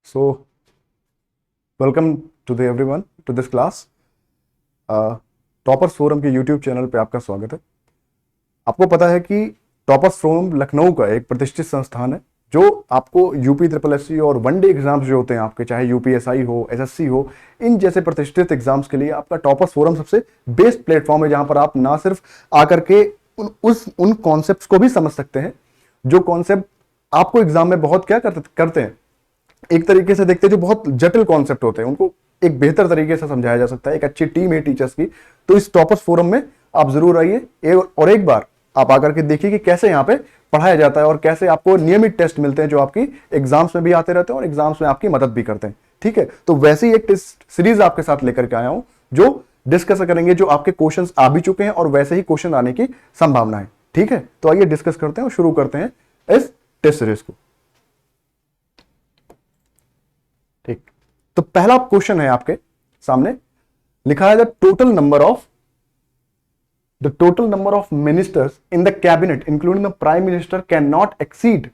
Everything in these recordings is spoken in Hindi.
So, welcome to the everyone to this class. Toppers forum के यूट्यूब चैनल पे आपका स्वागत है। आपको पता है कि टॉपर्स फोरम लखनऊ का एक प्रतिष्ठित संस्थान है जो आपको यूपी ट्रिपल एससी और वनडे एग्जाम्स जो होते हैं आपके, चाहे यूपीएसआई हो, एसएससी हो, इन जैसे प्रतिष्ठित एग्जाम्स के लिए आपका टॉपर्स फोरम सबसे बेस्ट प्लेटफॉर्म है, जहां पर आप ना सिर्फ आकर के उन कॉन्सेप्ट्स को भी समझ सकते हैं जो कॉन्सेप्ट आपको एग्जाम में बहुत क्या करते हैं, एक तरीके से देखते हैं, जो बहुत जटिल कॉन्सेप्ट होते हैं उनको एक बेहतर तरीके से समझाया जा सकता है। एक अच्छी टीम है टीचर्स की, तो इस टॉपर्स फोरम में आप जरूर आइए और एक बार आप आकर के देखिए कि कैसे यहाँ पे पढ़ाया जाता है और कैसे आपको नियमित टेस्ट मिलते हैं जो आपकी एग्जाम्स में भी आते रहते हैं और एग्जाम्स में आपकी मदद भी करते हैं। ठीक है, तो वैसे ही एक टेस्ट सीरीज आपके साथ लेकर के आया हूं जो डिस्कस करेंगे जो आपके क्वेश्चंस आ भी चुके हैं और वैसे ही क्वेश्चन आने की संभावना है। ठीक है, तो आइए डिस्कस करते हैं और शुरू करते हैं इस टेस्ट सीरीज को। ठीक, तो पहला क्वेश्चन है आपके सामने, लिखा है the total number of ministers in the cabinet including the prime minister can not exceed.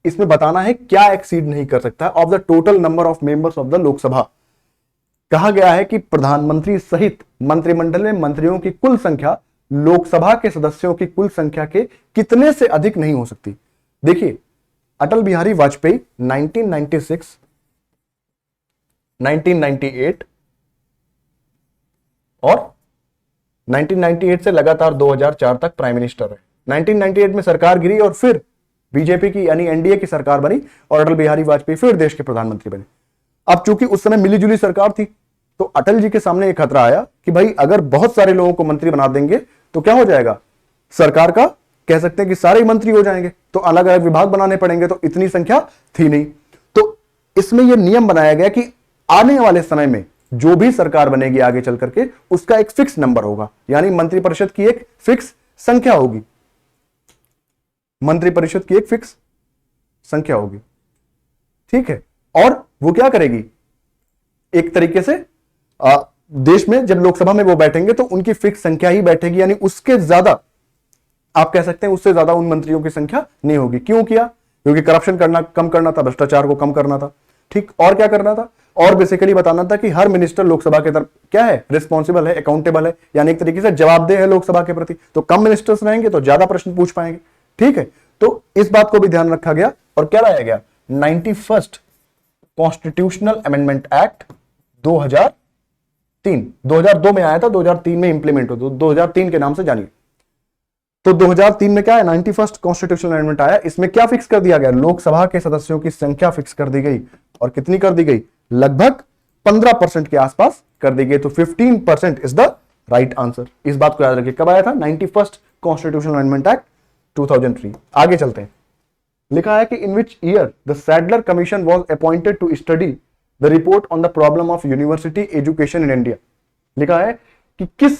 इसमें बताना है क्या एक्सीड नहीं कर सकता of the total number of members of the Lok Sabha. कहा गया है कि प्रधानमंत्री सहित मंत्रिमंडल में मंत्रियों की कुल संख्या लोकसभा के सदस्यों की कुल संख्या के कितने से अधिक नहीं हो सकती। देखिए, अटल बिहारी वाजपेयी 1996, 1998 और 1998 से लगातार 2004 तक प्राइम मिनिस्टर है। 1998 में सरकार गिरी और फिर बीजेपी की यानी एनडीए की सरकार बनी और अटल बिहारी वाजपेयी फिर देश के प्रधानमंत्री बने। अब चूंकि उस समय मिलीजुली सरकार थी तो अटल जी के सामने एक खतरा आया कि भाई अगर बहुत सारे लोगों को मंत्री बना देंगे तो क्या हो जाएगा, सरकार का कह सकते हैं कि सारे मंत्री हो जाएंगे, तो अलग अलग विभाग बनाने पड़ेंगे, तो इतनी संख्या थी नहीं। तो इसमें यह नियम बनाया गया कि आने वाले समय में जो भी सरकार बनेगी आगे चल करके उसका एक फिक्स नंबर होगा, यानी मंत्रिपरिषद की एक फिक्स संख्या होगी, मंत्रिपरिषद की एक फिक्स संख्या होगी। ठीक है, और वो क्या करेगी, एक तरीके से देश में जब लोकसभा में वो बैठेंगे तो उनकी फिक्स संख्या ही बैठेगी, यानी उसके ज्यादा आप कह सकते हैं उससे ज्यादा उन मंत्रियों की संख्या नहीं होगी। क्यों किया? क्योंकि करप्शन करना कम करना था, भ्रष्टाचार को कम करना था। ठीक, और क्या करना था, और बेसिकली बताना था कि हर मिनिस्टर लोकसभा के तरफ क्या है, रिस्पॉन्सिबल है, अकाउंटेबल है, यानी एक तरीके से जवाबदेह है लोकसभा के प्रति। तो कम मिनिस्टर्स रहेंगे तो ज्यादा प्रश्न पूछ पाएंगे। ठीक है, तो इस बात को भी ध्यान रखा गया और क्या लाया गया, 91st कॉन्स्टिट्यूशनल अमेंडमेंट एक्ट 2003, 2002 में आया था, 2003 में इंप्लीमेंट हो, 2003 के नाम से जानिए। तो 2003 में क्या है, 91st कॉन्स्टिट्यूशनल अमेंडमेंट आया। इसमें क्या फिक्स कर दिया गया, लोकसभा के सदस्यों की संख्या फिक्स कर दी गई, और कितनी कर दी गई, लगभग 15% के आसपास कर दी गई। तो 15% इज द राइट आंसर। इस बात को याद रखिए। कब आया था, 91st कॉन्स्टिट्यूशनल अमेंडमेंट एक्ट 2003। आगे चलते हैं, लिखा है कि in which year the Sadler commission was appointed to study the report on the problem of university education in India. लिखा है कि किस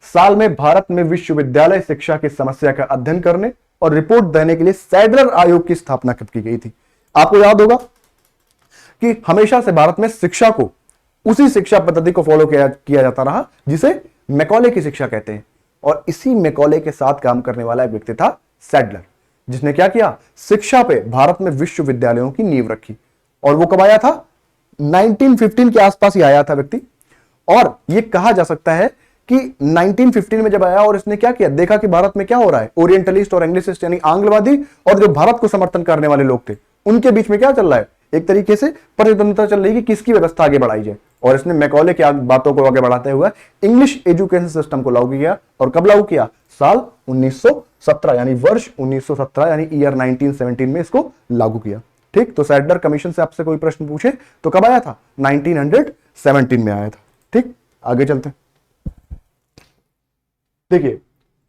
साल में भारत में विश्वविद्यालय शिक्षा की समस्या का अध्ययन करने और रिपोर्ट देने के लिए सैडलर आयोग की स्थापना कब की गई थी। आपको याद होगा कि हमेशा से भारत में शिक्षा को उसी शिक्षा पद्धति को फॉलो किया जाता रहा जिसे मैकॉले की शिक्षा कहते हैं, और इसी मैकॉले के साथ काम करने वाला एक व्यक्ति था सैडलर, जिसने क्या किया, शिक्षा पे भारत में विश्वविद्यालयों की नींव रखी। और वो कब आया था, 1915 के आसपास ही आया था व्यक्ति। और यह कहा जा सकता है कि 1915 में जब आया और इसने क्या किया, देखा कि भारत में क्या हो रहा है, ओरिएंटलिस्ट और एंग्लिसिस्ट यानी आंग्लवादी और जो भारत को समर्थन करने वाले लोग थे उनके बीच में क्या चल रहा है, एक तरीके से प्रतिद्वंद्विता चल रही है कि किसकी व्यवस्था आगे बढ़ाई जाए। और इसने मैकॉले की बातों को आगे बढ़ाते हुए इंग्लिश एजुकेशन सिस्टम को लागू किया। और कब लागू किया, साल 1917, यानी वर्ष 1917 यानी ईयर 1917 में इसको लागू किया। ठीक, तो सैडलर कमीशन से आपसे कोई प्रश्न पूछे तो कब आया था, 1917 में आया था। ठीक, आगे चलते हैं। देखिए,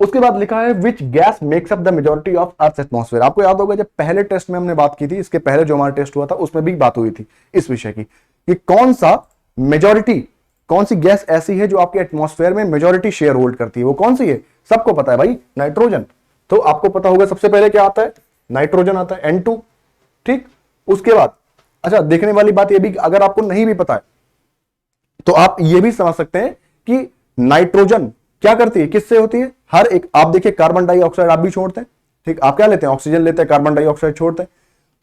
उसके बाद लिखा है which gas makes up the majority of earth atmosphere. आपको याद होगा जब पहले टेस्ट में हमने बात की थी, इसके पहले जो हमारा टेस्ट हुआ था उसमें भी बात हुई थी इस विषय की कि कौन सा मेजॉरिटी, कौन सी गैस ऐसी है जो आपके एटमॉस्फेयर में मेजॉरिटी शेयर होल्ड करती है। वो कौन सी है, सबको पता है भाई, नाइट्रोजन। तो आपको पता होगा सबसे पहले क्या आता है, नाइट्रोजन आता है, N2। ठीक, उसके बाद अच्छा देखने वाली बात यह भी, अगर आपको नहीं भी पता है तो आप ये भी समझ सकते हैं कि नाइट्रोजन क्या करती है, किससे होती है, हर एक, आप देखिए कार्बन डाइऑक्साइड आप भी छोड़ते हैं। ठीक, आप क्या लेते हैं, ऑक्सीजन लेते हैं, कार्बन डाइऑक्साइड छोड़ते हैं।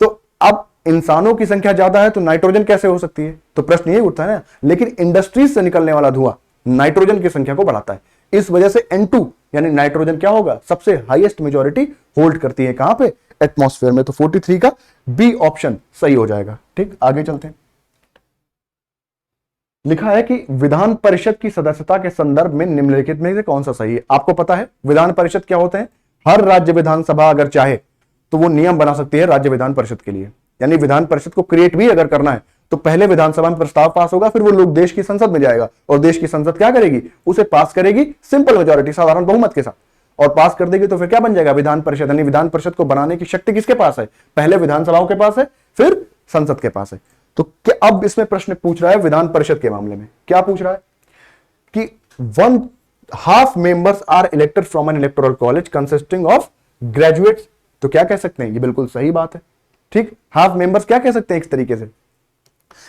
तो अब इंसानों की संख्या ज्यादा है तो नाइट्रोजन कैसे हो सकती है, तो प्रश्न यही उठता है ना। लेकिन इंडस्ट्रीज से निकलने वाला धुआं नाइट्रोजन की संख्या को बढ़ाता है, इस वजह से N2 यानी नाइट्रोजन क्या होगा, सबसे हाईएस्ट मेजॉरिटी होल्ड करती है कहां पे, एटमॉस्फेयर में। तो 43 का बी ऑप्शन सही हो जाएगा। ठीक, आगे चलते हैं। लिखा है कि विधान परिषद की सदस्यता के संदर्भ में निम्नलिखित में से कौन सा सही है। आपको पता है विधान परिषद क्या होते हैं, हर राज्य विधानसभा अगर चाहे तो वो नियम बना सकती है राज्य विधान परिषद के लिए, यानी विधान परिषद को क्रिएट भी अगर करना है तो पहले विधानसभा में प्रस्ताव पास होगा, फिर वो लोग देश की संसद में जाएगा और देश की संसद क्या करेगी, उसे पास करेगी सिंपल मेजॉरिटी, साधारण बहुमत के साथ, और पास कर देगी तो फिर क्या बन जाएगा, विधान परिषद। यानी विधान परिषद को बनाने की शक्ति किसके पास है, पहले विधानसभाओं के पास है, फिर संसद के पास है। तो क्या अब इसमें प्रश्न पूछ रहा है विधान परिषद के मामले में क्या पूछ रहा है कि 1/2 members are elected from an electoral college consisting of graduates. तो क्या कह सकते हैं, ये बिल्कुल सही बात है। ठीक, हाफ मेंबर्स क्या कह सकते हैं एक तरीके से,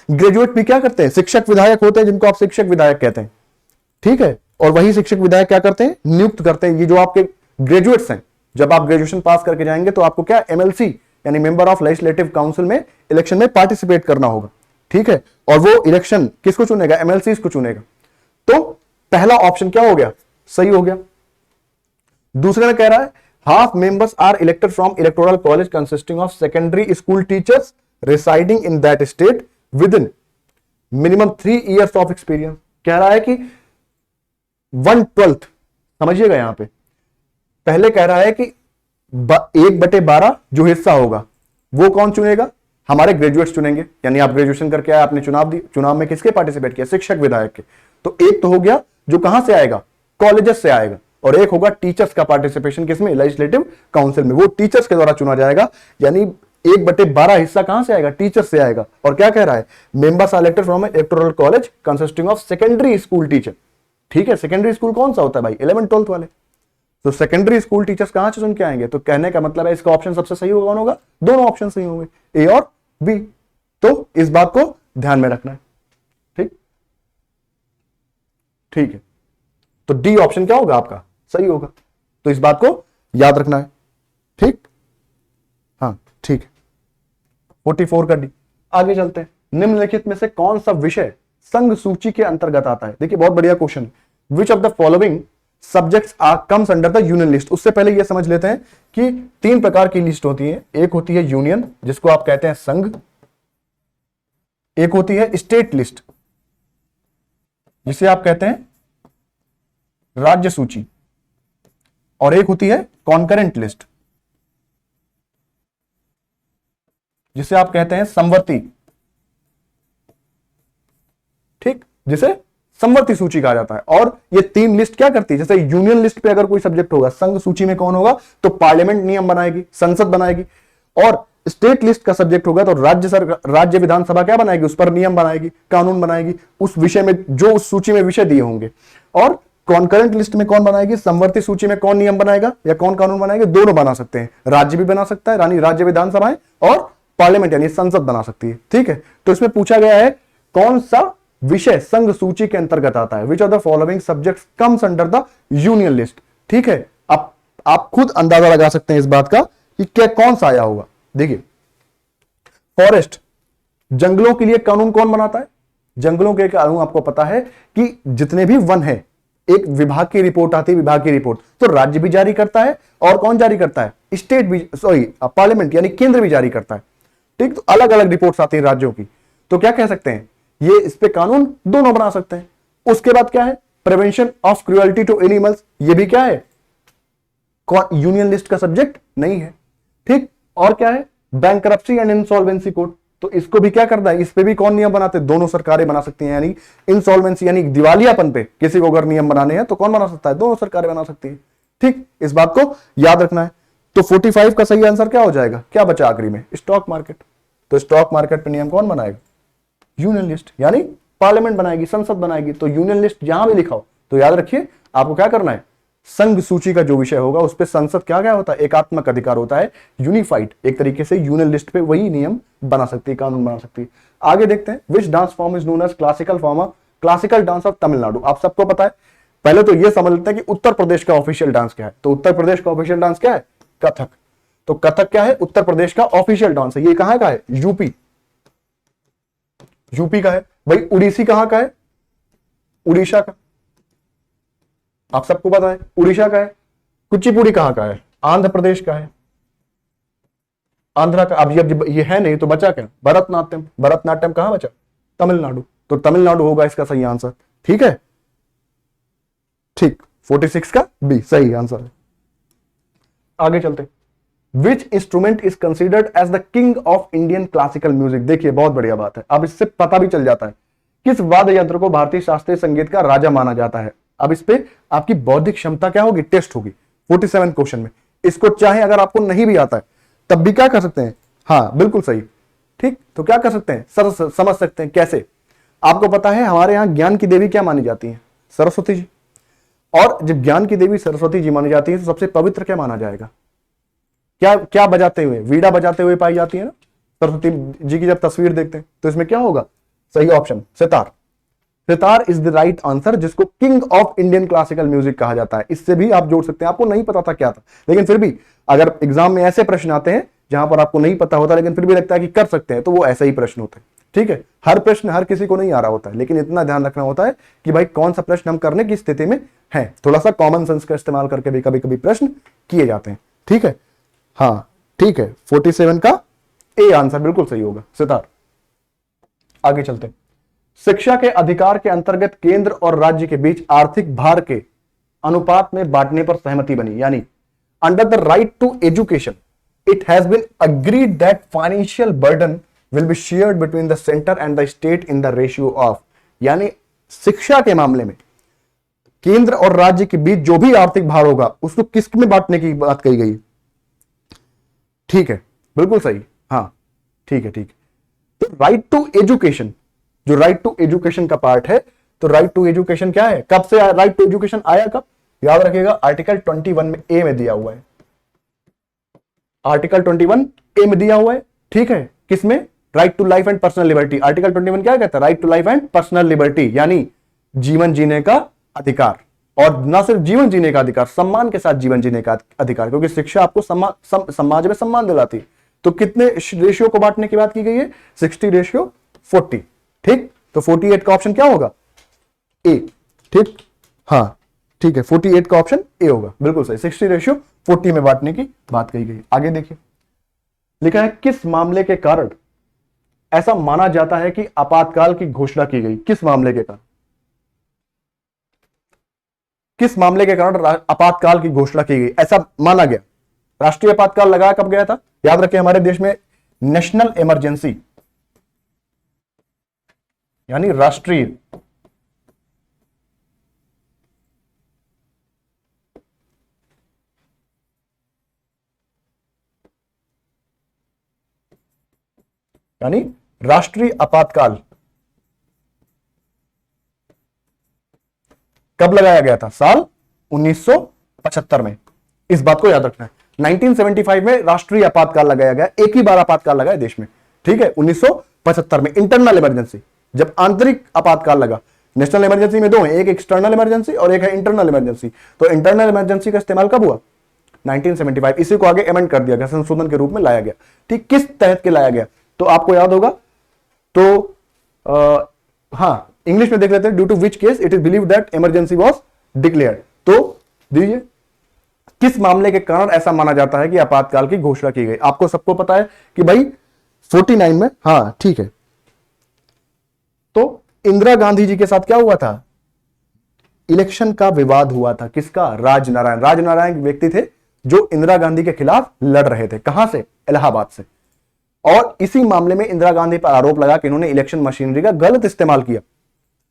ग्रेजुएट भी क्या करते हैं, शिक्षक विधायक होते हैं जिनको आप शिक्षक विधायक कहते हैं। ठीक है, और वही शिक्षक विधायक क्या करते हैं, नियुक्त करते हैं। ये जो आपके ग्रेजुएट्स हैं, जब आप ग्रेजुएशन पास करके जाएंगे तो आपको क्या MLC यानी मेंबर ऑफ लेजिस्लेटिव काउंसिल में इलेक्शन में पार्टिसिपेट करना होगा। ठीक है, और वो इलेक्शन किसको चुनेगा, MLCs को चुनेगा। तो पहला ऑप्शन क्या हो गया, सही हो गया। दूसरे में कह रहा है half members are elected from electoral college consisting of secondary school teachers residing in that state within minimum 3 years of experience. कह रहा है कि 1/12 समझिएगा, यहां पे पहले कह रहा है कि 1/12 जो हिस्सा होगा वो कौन चुनेगा, हमारे ग्रेजुएट्स चुनेंगे। यानी आप ग्रेजुएशन करके आए, आपने चुनाव में किसके पार्टिसिपेट किया, शिक्षक विधायक के। तो एक तो हो गया जो कहां से आएगा, कॉलेजेस से आएगा, और एक होगा टीचर्स का पार्टिसिपेशन किसमें, लेजिस्लेटिव काउंसिल में, वो टीचर्स के द्वारा चुना जाएगा। यानी 1/12 हिस्सा कहां से आएगा, टीचर्स से आएगा। और क्या कह रहा है, members are elected from electoral college consisting of secondary school teacher. ठीक है, सेकेंडरी स्कूल कौन सा होता है भाई, 11th-12th वाले। तो सेकेंडरी स्कूल टीचर्स कहां से चुन के आएंगे, तो कहने का मतलब है इसका ऑप्शन सबसे सही कौन होगा, दोनों ऑप्शन सही होंगे, ए और बी। तो इस बात को ध्यान में रखना है। ठीक, ठीक है, तो डी ऑप्शन क्या होगा आपका, सही होगा। तो इस बात को याद रखना है। ठीक, हाँ ठीक है, 44 का डी। आगे चलते हैं। निम्नलिखित में से कौन सा विषय संघ सूची के अंतर्गत आता है। देखिए बहुत बढ़िया question. Which of the following subjects are comes under the union list. उससे पहले यह समझ लेते हैं कि 3 प्रकार की लिस्ट होती है। एक होती है यूनियन जिसको आप कहते हैं संघ, एक होती है स्टेट लिस्ट जिसे आप कहते हैं राज्य सूची, और एक होती है कॉन्करेंट लिस्ट जिसे आप कहते हैं समवर्ती। ठीक, जिसे समवर्ती सूची कहा जाता है। और ये 3 लिस्ट क्या करती है, जैसे यूनियन लिस्ट पे अगर कोई सब्जेक्ट होगा, संघ सूची में कौन होगा, तो पार्लियामेंट नियम बनाएगी, संसद बनाएगी। और स्टेट लिस्ट का सब्जेक्ट होगा तो राज्य विधानसभा क्या बनाएगी, उस पर नियम बनाएगी, कानून बनाएगी उस विषय में, जो उस सूची में विषय दिए होंगे। और कॉन्करेंट लिस्ट में कौन बनाएगी, समवर्ती सूची में कौन नियम बनाएगा या कौन कानून बनाएगा, दोनों बना सकते हैं। राज्य भी बना सकता है, यानी राज्य विधानसभाएं, और पार्लियामेंट यानी संसद बना सकती है। ठीक है, तो इसमें पूछा गया है कौन सा विषय संघ सूची के अंतर्गत आता है। Which of the following subjects comes under the union list. ठीक है, आप खुद अंदाजा लगा सकते हैं इस बात का कि क्या कौन सा आया होगा। देखिए फॉरेस्ट, जंगलों के लिए कानून कौन बनाता है, जंगलों के कानून आपको पता है कि जितने भी वन है, एक विभाग की रिपोर्ट आती है, विभाग की रिपोर्ट तो राज्य भी जारी करता है, और कौन जारी करता है, स्टेट भी, सॉरी पार्लियामेंट यानी केंद्र भी जारी करता है। ठीक, तो अलग अलग रिपोर्ट्स आती हैं राज्यों की। तो क्या कह सकते हैं, ये इस पे कानून दोनों बना सकते हैं। उसके बाद क्या है, prevention of cruelty to animals, ये भी क्या है, यूनियन लिस्ट का सब्जेक्ट नहीं है। ठीक, और क्या है, बैंकरप्सी एंड इंसॉल्वेंसी कोड, तो इसको भी क्या करना है, इस पे भी कौन नियम बनाते हैं, दोनों सरकारें बना सकती हैं। यानी इंसॉल्वेंसी यानी दिवालियापन पे किसी को अगर नियम बनाने हैं तो कौन बना सकता है, दोनों सरकारें बना सकती है। ठीक, इस बात को याद रखना है। तो 45 का सही आंसर क्या हो जाएगा, क्या बचा आखिरी में, स्टॉक मार्केट। तो स्टॉक मार्केट पे नियम कौन बनाएगा, यूनियन लिस्ट, यानी पार्लियामेंट बनाएगी, संसद बनाएगी। तो यूनियन लिस्ट जहां भी लिखा हो तो याद रखिए आपको क्या करना है, संघ सूची का जो विषय होगा उस पे संसद क्या होता है, एकात्मक अधिकार होता है, यूनिफाइड। एक तरीके से यूनियन लिस्ट पे वही नियम बना सकती है, कानून बना सकती है। आगे देखते हैं, which dance form is known as classical form, classical dance of Tamil Nadu. आप सबको पता है, पहले तो ये समझ लेते हैं कि उत्तर प्रदेश का ऑफिशियल डांस क्या है। तो उत्तर प्रदेश का ऑफिशियल डांस क्या है, कथक। तो कथक क्या है? उत्तर प्रदेश का ऑफिशियल डांस है। ये कहां का है? यूपी, यूपी का है भाई। उड़ीसी कहां का है? उड़ीसा का, आप सबको पता है उड़ीसा का है। कुचिपुड़ी कहां का है? आंध्र प्रदेश का है, आंध्रा का। अब ये है नहीं तो बचा क्या? भरतनाट्यम। भरतनाट्यम कहां बचा? तमिलनाडु। तो तमिलनाडु होगा इसका सही आंसर। ठीक है, ठीक, 46 का बी सही आंसर है। आगे चलते। Which instrument is considered as the king of Indian classical music? देखिए बहुत बढ़िया बात है, अब इससे पता भी चल जाता है किस वाद्य यंत्र को भारतीय शास्त्रीय संगीत का राजा माना जाता है। अब इस पे आपकी बौद्धिक क्षमता क्या होगी? टेस्ट होगी 47 क्वेश्चन में। इसको चाहे अगर आपको नहीं भी आता है तब भी क्या कर सकते हैं? हाँ बिल्कुल सही, ठीक। तो क्या कर सकते हैं? समझ सकते हैं कैसे? आपको पता है हमारे यहां ज्ञान की देवी क्या मानी जाती है? सरस्वती जी। और जब ज्ञान की देवी सरस्वती जी मानी जाती है तो सबसे पवित्र क्या माना जाएगा? क्या क्या बजाते हुए? वीणा बजाते हुए पाई जाती है ना सरस्वती जी की। जब तस्वीर देखते हैं तो इसमें क्या होगा? सही option sitar. Sitar is the right answer, जिसको king of Indian classical music कहा जाता है। इससे भी आप जोड़ सकते हैं। आपको नहीं पता था क्या था, लेकिन फिर भी अगर एग्जाम में ऐसे प्रश्न आते हैं जहां पर आपको नहीं पता होता लेकिन फिर भी लगता है कि कर सकते हैं, तो वो ऐसे ही प्रश्न होते हैं। ठीक है, हर प्रश्न हर किसी को नहीं आ रहा होता है, लेकिन इतना ध्यान रखना होता है कि भाई कौन सा प्रश्न हम करने की स्थिति में है। थोड़ा सा कॉमन सेंस का इस्तेमाल करके भी कभी कभी प्रश्न किए जाते हैं। ठीक है, हाँ ठीक है, 47 का ए आंसर बिल्कुल सही होगा, सितार। आगे चलते हैं। शिक्षा के अधिकार के अंतर्गत केंद्र और राज्य के बीच आर्थिक भार के अनुपात में बांटने पर सहमति बनी। यानी under the right to education it has been agreed that financial burden will be shared between the centre and the state in the ratio of. यानी शिक्षा के मामले में केंद्र और राज्य के बीच जो भी आर्थिक भार होगा उसको किस में बांटने की बात कही गई? ठीक है, बिल्कुल सही, हाँ ठीक है, ठीक है। तो राइट टू एजुकेशन, जो राइट टू एजुकेशन का पार्ट है, तो राइट टू एजुकेशन क्या है? कब से राइट टू एजुकेशन आया? कब? याद रखिएगा, आर्टिकल 21 में ए में दिया हुआ है। आर्टिकल 21 ए में दिया हुआ है। ठीक है, किसमें? Right to life and personal liberty. Article 21 क्या कहता है? Right to life and personal liberty, यानी जीवन जीने का अधिकार। और ना सिर्फ जीवन जीने का अधिकार, सम्मान के साथ जीवन जीने का अधिकार, क्योंकि शिक्षा आपको समाज में सम्मान दिलाती है। तो कितने रेशियो को बांटने की बात की गई है? 60:40। ठीक, तो 48 का ऑप्शन क्या होगा? ए। ठीक, हाँ ठीक है, 48 का ऑप्शन ए होगा, बिल्कुल सही। 60:40 में बांटने की बात कही गई। आगे देखिए, लिखा है किस मामले के कारण ऐसा माना जाता है कि आपातकाल की घोषणा की गई? किस मामले के कारण? किस मामले के कारण आपातकाल की घोषणा की गई, ऐसा माना गया? राष्ट्रीय आपातकाल लगाया कब गया था? याद रखें, हमारे देश में नेशनल इमरजेंसी यानी राष्ट्रीय आपातकाल कब लगाया गया था? साल 1975 में। इस बात को याद रखना है। 1975 में राष्ट्रीय आपातकाल लगाया गया, एक ही बार आपातकाल लगा है देश में। ठीक है, 1975 में इंटरनल इमरजेंसी। जब आंतरिक आपातकाल लगा, नेशनल इमरजेंसी में दो हैं, एक एक्सटर्नल इमरजेंसी और एक है इंटरनल इमरजेंसी। तो इंटरनल इमरजेंसी का इस्तेमाल कब हुआ? 1975। इसी को आगे अमेंड कर दिया गया, संशोधन के रूप में लाया गया। ठीक, किस तहत के लाया गया? तो आपको याद होगा, तो हाँ इंग्लिश में देख लेते हैं। Due to which case it is believe that emergency was declared. तो दीजिए, किस मामले के कारण ऐसा माना जाता है कि आपातकाल की घोषणा की गई? आपको सबको पता है कि भाई 49 में, हाँ ठीक है। तो इंदिरा गांधी जी के साथ क्या हुआ था? इलेक्शन का विवाद हुआ था। किसका? राजनारायण। राजनारायण व्यक्ति थे जो इंदिरा गांधी के खिलाफ लड़ रहे थे। कहां से? इलाहाबाद से। और इसी मामले में इंदिरा गांधी पर आरोप लगा कि इन्होंने इलेक्शन मशीनरी का गलत इस्तेमाल किया,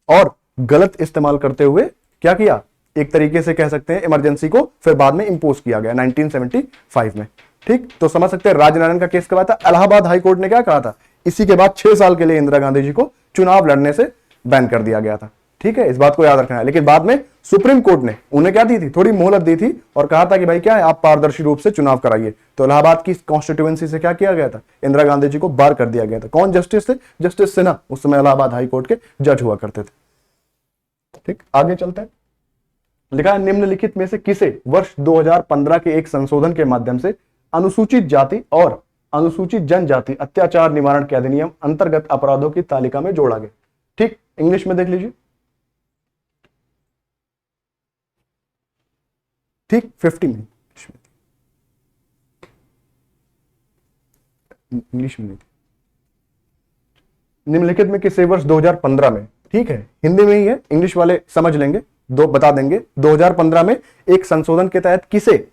और गलत इस्तेमाल करते हुए क्या किया? एक तरीके से कह सकते हैं इमरजेंसी को फिर बाद में इंपोज किया गया 1975 में। ठीक, तो समझ सकते हैं राजनारायण का केस कब आया था? इलाहाबाद हाई कोर्ट ने क्या कहा था? इसी के बाद 6 साल के लिए इंदिरा गांधी जी को चुनाव लड़ने से बैन कर दिया गया था। ठीक है, इस बात को याद रखना है। लेकिन बाद में सुप्रीम कोर्ट ने उन्हें क्या दी थी? थोड़ी मोहलत दी थी और कहा था कि भाई क्या है, आप पारदर्शी रूप से चुनाव कराइए। तो इलाहाबाद की कॉन्स्टिट्यूएंसी से क्या किया गया था? इंदिरा गांधी जी को बार कर दिया गया था। कौन जस्टिस थे? जस्टिस सिन्हा, उस समय इलाहाबाद हाई कोर्ट के जज हुआ करते थे। ठीक, आगे चलते हैं। लिखा है निम्नलिखित में से किसे वर्ष 2015 के एक संशोधन के माध्यम से अनुसूचित जाति और अनुसूचित जनजाति अत्याचार निवारण के अधिनियम अंतर्गत अपराधों की तालिका में जोड़ा गया। ठीक, इंग्लिश में देख लीजिए। ठीक, 50 में इंग्लिश में निम्नलिखित में किसे वर्ष 2015 में, ठीक है हिंदी में ही है, इंग्लिश वाले समझ लेंगे, दो बता देंगे। 2015 में एक संशोधन के तहत किसे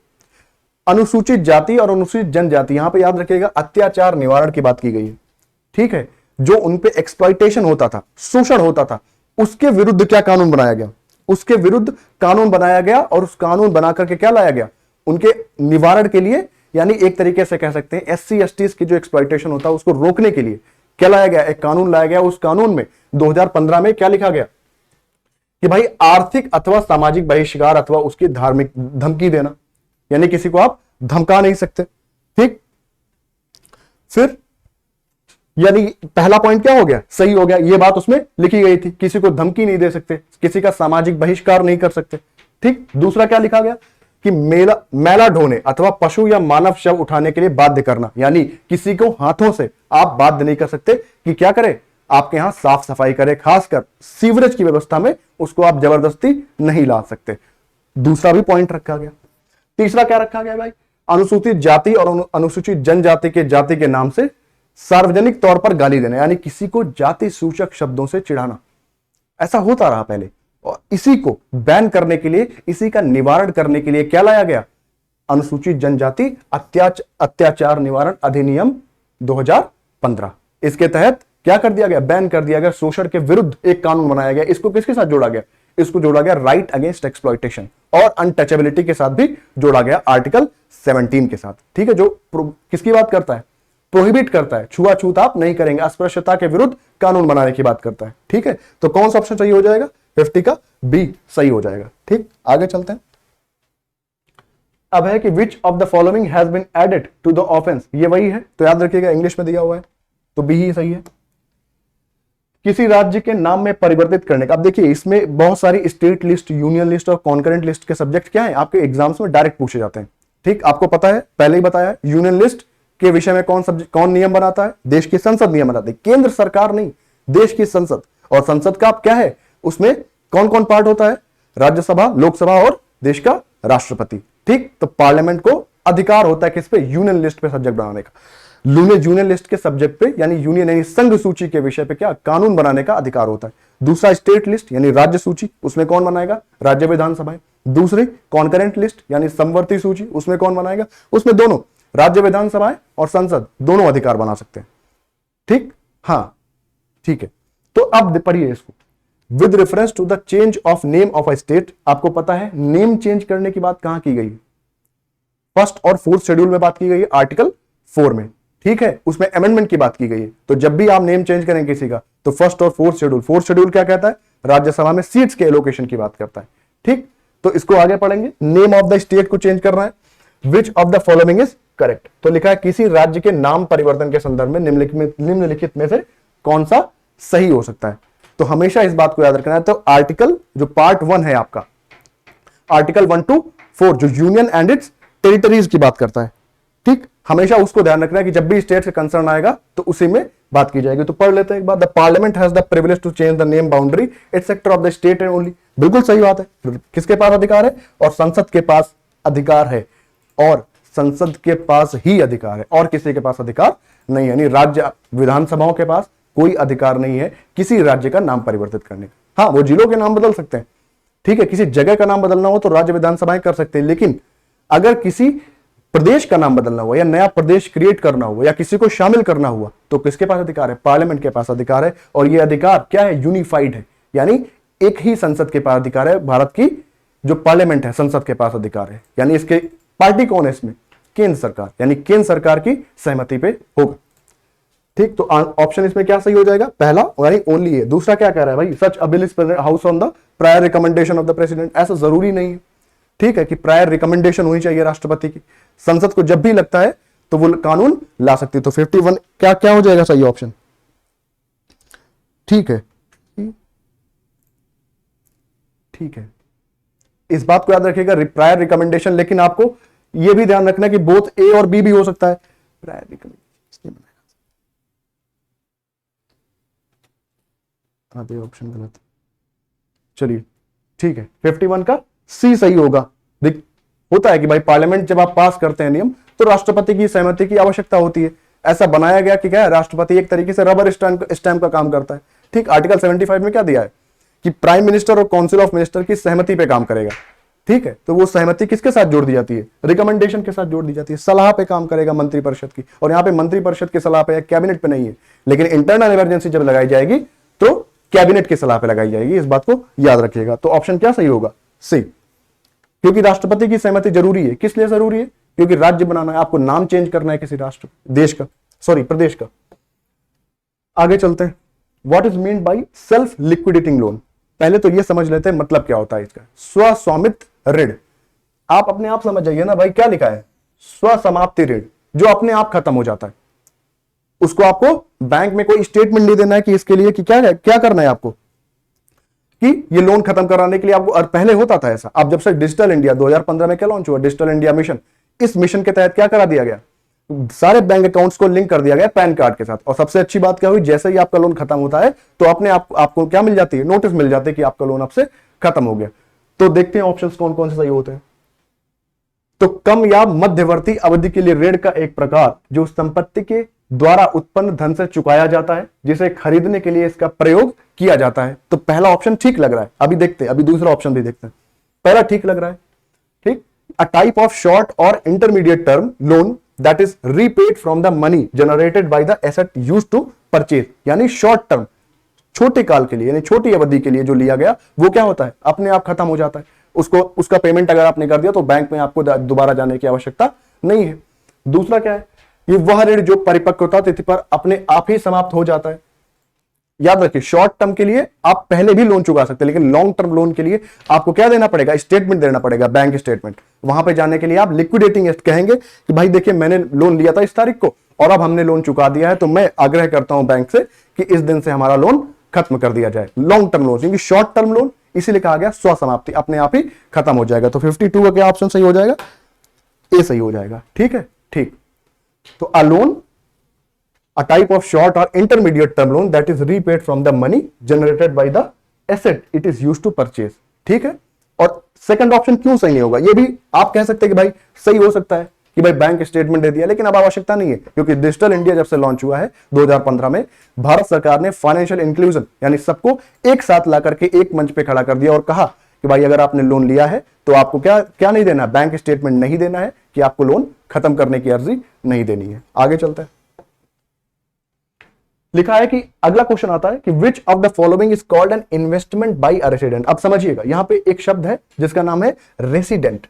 अनुसूचित जाति और अनुसूचित जनजाति, यहां पे याद रखिएगा अत्याचार निवारण की बात की गई है, ठीक है, जो उनपे एक्सप्लॉइटेशन होता था, शोषण होता था, उसके विरुद्ध क्या कानून बनाया गया, उसके विरुद्ध कानून बनाया गया और उस कानून बना करके क्या लाया गया, उनके निवारण के लिए, यानी एक तरीके से कह सकते हैं एससी एसटी की जो एक्सप्लॉइटेशन होता है उसको रोकने के लिए क्या लाया गया, एक कानून लाया गया। उस कानून में 2015 में क्या लिखा गया कि भाई आर्थिक अथवा सामाजिक बहिष्कार अथवा उसकी धार्मिक धमकी देना, यानी किसी को आप धमका नहीं सकते। ठीक, फिर यानी पहला पॉइंट क्या हो गया, सही हो गया, ये बात उसमें लिखी गई थी, किसी को धमकी नहीं दे सकते, किसी का सामाजिक बहिष्कार नहीं कर सकते। ठीक, दूसरा क्या लिखा गया कि मैला ढोने अथवा पशु या मानव शव उठाने के लिए बाध्य करना, यानी किसी को हाथों से आप बाध्य नहीं कर सकते कि क्या करे, आपके यहां साफ सफाई करे, खासकर सीवरेज की व्यवस्था में उसको आप जबरदस्ती नहीं ला सकते। दूसरा भी पॉइंट रखा गया। तीसरा क्या रखा गया भाई, अनुसूचित जाति और अनुसूचित जनजाति के जाति के नाम से सार्वजनिक तौर पर गाली देना, यानी किसी को जाति सूचक शब्दों से चिढ़ाना, ऐसा होता रहा पहले, और इसी को बैन करने के लिए, इसी का निवारण करने के लिए क्या लाया गया, अनुसूचित जनजाति अत्याचार निवारण अधिनियम 2015। इसके तहत क्या कर दिया गया, बैन कर दिया गया, शोषण के विरुद्ध एक कानून बनाया गया। इसको किसके साथ जोड़ा गया, इसको जोड़ा गया राइट अगेंस्ट एक्सप्लॉइटेशन और अनटचेबिलिटी के साथ भी जोड़ा गया, आर्टिकल 17 के साथ। ठीक है, जो किसकी बात करता है, प्रोहिबिट करता है, छुआछूत आप नहीं करेंगे, अस्पृश्यता के विरुद्ध कानून बनाने की बात करता है। ठीक है, तो कौन सा ऑप्शन सही हो जाएगा, 50 का बी सही हो जाएगा। ठीक, आगे चलते हैं। अब है कि which of the following has been added to the offence, ये वही है, तो याद रखिएगा इंग्लिश में दिया हुआ है तो बी ही सही है। किसी राज्य के नाम में परिवर्तित करने का, अब देखिए इसमें बहुत सारी स्टेट लिस्ट, यूनियन लिस्ट और कॉन्करेंट लिस्ट के सब्जेक्ट क्या है, आपके एग्जाम्स में डायरेक्ट पूछे जाते हैं। ठीक, आपको पता है, पहले ही बताया, यूनियन लिस्ट के विषय में कौन नियम बनाता है, देश की संसद नियम बनाती है, केंद्र सरकार नहीं, देश की संसद। और संसद का क्या है, उसमें कौन कौन पार्ट होता है, राज्यसभा, लोकसभा और देश का राष्ट्रपति। ठीक, तो पार्लियामेंट को अधिकार होता है किस पे, यूनियन लिस्ट पे सब्जेक्ट बनाने का। यूनियन लिस्ट के सब्जेक्ट पे, यानी यूनियन यानी संघ सूची के विषय पे क्या कानून बनाने का अधिकार होता है। दूसरा स्टेट लिस्ट यानी राज्य सूची, उसमें कौन बनाएगा, राज्य विधानसभाएं। दूसरी कॉन्करेंट लिस्ट यानी समवर्ती सूची, उसमें कौन बनाएगा, उसमें दोनों राज्य विधानसभाएं और संसद दोनों अधिकार बना सकते हैं। ठीक, हाँ ठीक है, तो अब पढ़िए इसको। With reference to the change of name of a state, आपको पता है नेम चेंज करने की बात कहां की गई, फर्स्ट और फोर्थ शेड्यूल में बात की गई है, आर्टिकल 4 में। ठीक है, उसमें अमेंडमेंट की बात की गई है। तो जब भी आप नेम चेंज करें किसी का, तो फर्स्ट और फोर्थ शेड्यूल क्या कहता है, राज्यसभा में सीट्स के एलोकेशन की बात करता है। ठीक, तो इसको आगे पढ़ेंगे। नेम ऑफ द स्टेट को चेंज करना है, which of the following is correct, तो लिखा है किसी राज्य के नाम परिवर्तन के संदर्भ में निम्नलिखित में से कौन सा सही हो सकता है। तो हमेशा इस बात को याद रखना है। तो आर्टिकल जो पार्ट 1 है आपका, आर्टिकल 1 to 4 जो यूनियन एंड इट्स टेरिटरीज की बात करता है। ठीक, हमेशा उसको ध्यान रखना है कि जब भी स्टेट से कंसर्न आएगा तो उसी में बात की जाएगी। तो पढ़ लेते हैं एक बार। The parliament has the privilege to change the name boundary its sector of the state and only, बिल्कुल सही बात है। किसके पास अधिकार है, और संसद के पास अधिकार है, और संसद के पास ही अधिकार है, और किसी के पास अधिकार नहीं है। यानी राज्य विधानसभाओं के पास कोई अधिकार नहीं है किसी राज्य का नाम परिवर्तित करने का। हाँ, वो जिलों के नाम बदल सकते हैं, ठीक है, किसी जगह का नाम बदलना हो तो राज्य विधानसभाएं कर सकते हैं, लेकिन अगर किसी प्रदेश का नाम बदलना हुआ या नया प्रदेश क्रिएट करना हुआ या किसी को शामिल करना हुआ तो किसके पास अधिकार है, पार्लियामेंट के पास अधिकार है। और यह अधिकार क्या है, यूनिफाइड है, यानी एक ही संसद के पास अधिकार है। भारत की जो पार्लियामेंट है संसद के पास अधिकार है, यानी इसके पार्टी कौन है इसमें, केंद्र सरकार, यानी केंद्र सरकार की सहमति पे होगा। ठीक, तो ऑप्शन इसमें क्या सही हो जाएगा, पहला यानी ओनली है। दूसरा क्या कह रहा है भाई, such a bill is present house on the prior recommendation of the president, ऐसा जरूरी नहीं है। ठीक है, कि प्रायर रिकमेंडेशन होनी चाहिए राष्ट्रपति की, संसद को जब भी लगता है तो वो कानून ला सकती है। तो 51 क्या क्या हो जाएगा सही ऑप्शन। ठीक है, ठीक है, इस बात को याद रखिएगा, प्रायर रिकमेंडेशन, लेकिन आपको ये भी ध्यान रखना कि बोथ ए और बी भी हो सकता है। आधे ऑप्शन गलत, चलिए ठीक है, 51 का सी सही होगा। देख होता है कि भाई पार्लियामेंट जब आप पास करते हैं नियम तो राष्ट्रपति की सहमति की आवश्यकता होती है। ऐसा बनाया गया कि क्या है, राष्ट्रपति एक तरीके से रबर स्टैंप का काम करता है। ठीक, आर्टिकल 75 में क्या दिया है कि प्राइम मिनिस्टर और काउंसिल ऑफ मिनिस्टर की सहमति पे काम करेगा। ठीक है, तो वो सहमति किसके साथ जोड़ दी जाती है, रिकमेंडेशन के साथ जोड़ दी जाती है, सलाह पे काम करेगा मंत्रिपरिषद की। और यहाँ पे मंत्रिपरिषद की सलाह पे या कैबिनेट पे नहीं है, लेकिन इंटरनल इमरजेंसी जब लगाई जाएगी तो कैबिनेट की सलाह पे लगाई जाएगी, इस बात को याद रखिएगा। तो ऑप्शन क्या सही होगा, सी, क्योंकि राष्ट्रपति की सहमति जरूरी है। किस लिए जरूरी है, क्योंकि राज्य बनाना है, आपको नाम चेंज करना है किसी राष्ट्र देश का, सॉरी प्रदेश का। आगे चलते हैं, what is mean by self liquidating loan. पहले तो ये समझ लेते हैं मतलब क्या होता है इसका। स्वस्वामित्व ऋण, आप अपने आप समझ जाइए ना भाई, क्या लिखा है, स्वसमाप्ति ऋण, जो अपने आप खत्म हो जाता है। उसको आपको बैंक में कोई स्टेटमेंट नहीं देना है कि इसके लिए कि क्या करना है आपको, कि ये लोन खत्म कराने के लिए आपको। और पहले होता था ऐसा, अब जब से डिजिटल इंडिया 2015 में क्या लॉन्च हुआ, डिजिटल इंडिया मिशन, इस मिशन के तहत क्या करा दिया गया, सारे बैंक अकाउंट्स को लिंक कर दिया गया पैन कार्ड के साथ। और सबसे अच्छी बात क्या हुई, जैसे ही आपका लोन खत्म होता है तो अपने आपको क्या मिल जाती है, नोटिस मिल जाती है कि आपका लोन आपसे खत्म हो गया। तो देखते हैं ऑप्शंस कौन कौन से सही होते हैं। तो कम या मध्यवर्ती अवधि के लिए ऋण का एक प्रकार जो संपत्ति के द्वारा उत्पन्न धन से चुकाया जाता है, जिसे खरीदने के लिए इसका प्रयोग किया जाता है। तो पहला ऑप्शन ठीक लग रहा है, अभी देखते हैं, अभी दूसरा ऑप्शन भी देखते हैं। पहला ठीक लग रहा है, ठीक, अ टाइप ऑफ शॉर्ट और intermediate term loan that is repaid from the money generated by the asset used to purchase. यानी शॉर्ट टर्म, छोटे काल के लिए, यानी छोटी अवधि के लिए जो लिया गया वो क्या होता है, अपने आप खत्म हो जाता है। उसका पेमेंट अगर आपने कर दिया तो बैंक में आपको दोबारा जाने की आवश्यकता नहीं है। दूसरा क्या है, ये वह ऋण जो परिपक्वता तिथि पर अपने आप ही समाप्त हो जाता है। याद रखिए, शॉर्ट टर्म के लिए आप पहले भी लोन चुका सकते हैं, लेकिन लॉन्ग टर्म लोन के लिए आपको क्या देना पड़ेगा, स्टेटमेंट देना पड़ेगा, बैंक स्टेटमेंट। वहां पे जाने के लिए आप लिक्विडेटिंग कहेंगे कि भाई देखिए मैंने लोन लिया था इस तारीख को और अब हमने लोन चुका दिया है, तो मैं आग्रह करता हूं बैंक से कि इस दिन से हमारा लोन खत्म कर दिया जाए। लॉन्ग टर्म लोन, क्योंकि शॉर्ट टर्म लोन इसीलिए कहा गया स्वसमाप्ति, अपने आप ही खत्म हो जाएगा। तो 52 का क्या ऑप्शन सही हो जाएगा, ए सही हो जाएगा। ठीक है, ठीक। तो अ loan, a type of short or intermediate term loan that is repaid from the money generated by the asset it is used to purchase। ठीक है, और सेकंड ऑप्शन क्यों सही नहीं होगा, ये भी आप कह सकते हैं कि भाई सही हो सकता है कि भाई बैंक स्टेटमेंट दे दिया, लेकिन अब आवश्यकता नहीं है, क्योंकि डिजिटल इंडिया जब से लॉन्च हुआ है 2015 में, भारत सरकार ने फाइनेंशियल इंक्लूजन यानी सबको एक साथ ला करके एक मंच पे खड़ा कर दिया और कहा कि भाई अगर आपने लोन लिया है तो आपको क्या नहीं देना, बैंक स्टेटमेंट नहीं देना है, कि आपको लोन खत्म करने की अर्जी नहीं देनी है। आगे चलते हैं, लिखा है कि अगला क्वेश्चन आता है कि which of the following is called an investment by a resident. अब समझिएगा, यहां पे एक शब्द है जिसका नाम है रेसिडेंट।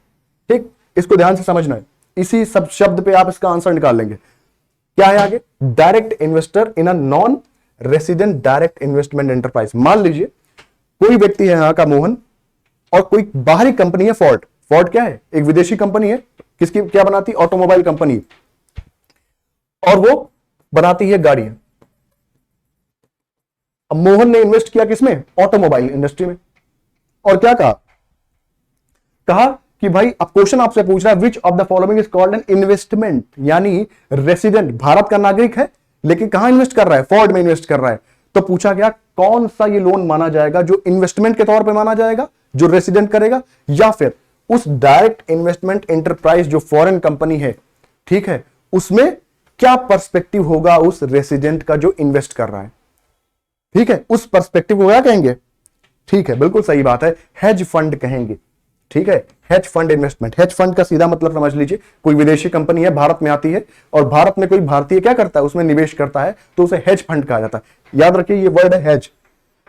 ठीक, इसको ध्यान से समझना है, इसी सब शब्द पे आप इसका आंसर निकाल लेंगे। क्या है आगे, direct investor in a non resident direct investment enterprise. मान लीजिए कोई व्यक्ति है यहाँ का मोहन, और कोई बाहरी कंपनी है फोर्ड। फोर्ड क्या है, एक विदेशी कंपनी है, किसकी क्या बनाती, ऑटोमोबाइल कंपनी, और वो बनाती है गाड़ियां। अब मोहन ने इन्वेस्ट किया किसमें, ऑटोमोबाइल इंडस्ट्री में, और क्या कहा कि भाई अब क्वेश्चन आपसे पूछ रहा है which of the following is called an investment, यानी रेसिडेंट, भारत का नागरिक है लेकिन कहां इन्वेस्ट कर रहा है, फोर्ड में इन्वेस्ट कर रहा है। तो पूछा गया कौन सा ये लोन माना जाएगा जो इन्वेस्टमेंट के तौर पे माना जाएगा, जो रेसिडेंट करेगा, या फिर उस डायरेक्ट इन्वेस्टमेंट एंटरप्राइज जो फॉरेन कंपनी है, ठीक है, उसमें क्या पर्सपेक्टिव होगा उस रेसिडेंट का जो इन्वेस्ट कर रहा है। ठीक है, उस पर्सपेक्टिव को क्या कहेंगे, ठीक है, बिल्कुल सही बात है, हेज फंड कहेंगे। ठीक है, hedge fund investment. Hedge fund का सीधा मतलब समझ लीजिए, कोई विदेशी कंपनी है, भारत में आती है, और भारत में कोई भारतीय क्या करता है, उसमें निवेश करता है, तो उसे हेज फंड कहा जाता है। याद रखिए ये वर्ड है हेज,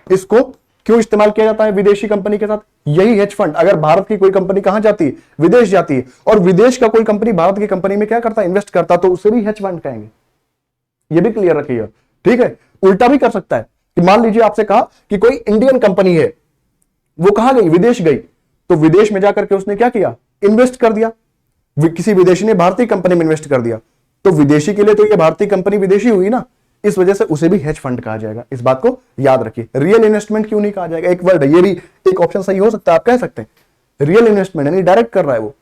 इसको क्यों इस्तेमाल किया जाता है विदेशी कंपनी के साथ, यही हेज फंड। अगर भारत की कोई कंपनी कहां जाती है, विदेश जाती है, और विदेश का कोई कंपनी भारत की कंपनी में क्या करता है, इन्वेस्ट करता, तो उसे भी हेज फंड कहेंगे। ये भी क्लियर रखिएगा। ठीक है, उल्टा भी कर सकता है कि मान लीजिए आपसे कहा कि कोई इंडियन कंपनी है, वो कहां गई, विदेश गई, तो विदेश में जाकर के उसने क्या किया, इन्वेस्ट कर दिया। किसी विदेशी ने भारतीय कंपनी में इन्वेस्ट कर दिया, तो विदेशी के लिए तो ये भारतीय कंपनी विदेशी हुई ना, इस वजह से उसे भी हेज फंड कहा जाएगा। इस बात को याद रखिए। रियल इन्वेस्टमेंट क्यों नहीं कहा जाएगा, एक वर्ड है, ये भी एक ऑप्शन सही हो सकता है, आप कह सकते हैं रियल इन्वेस्टमेंट, यानी डायरेक्ट कर रहा है वो,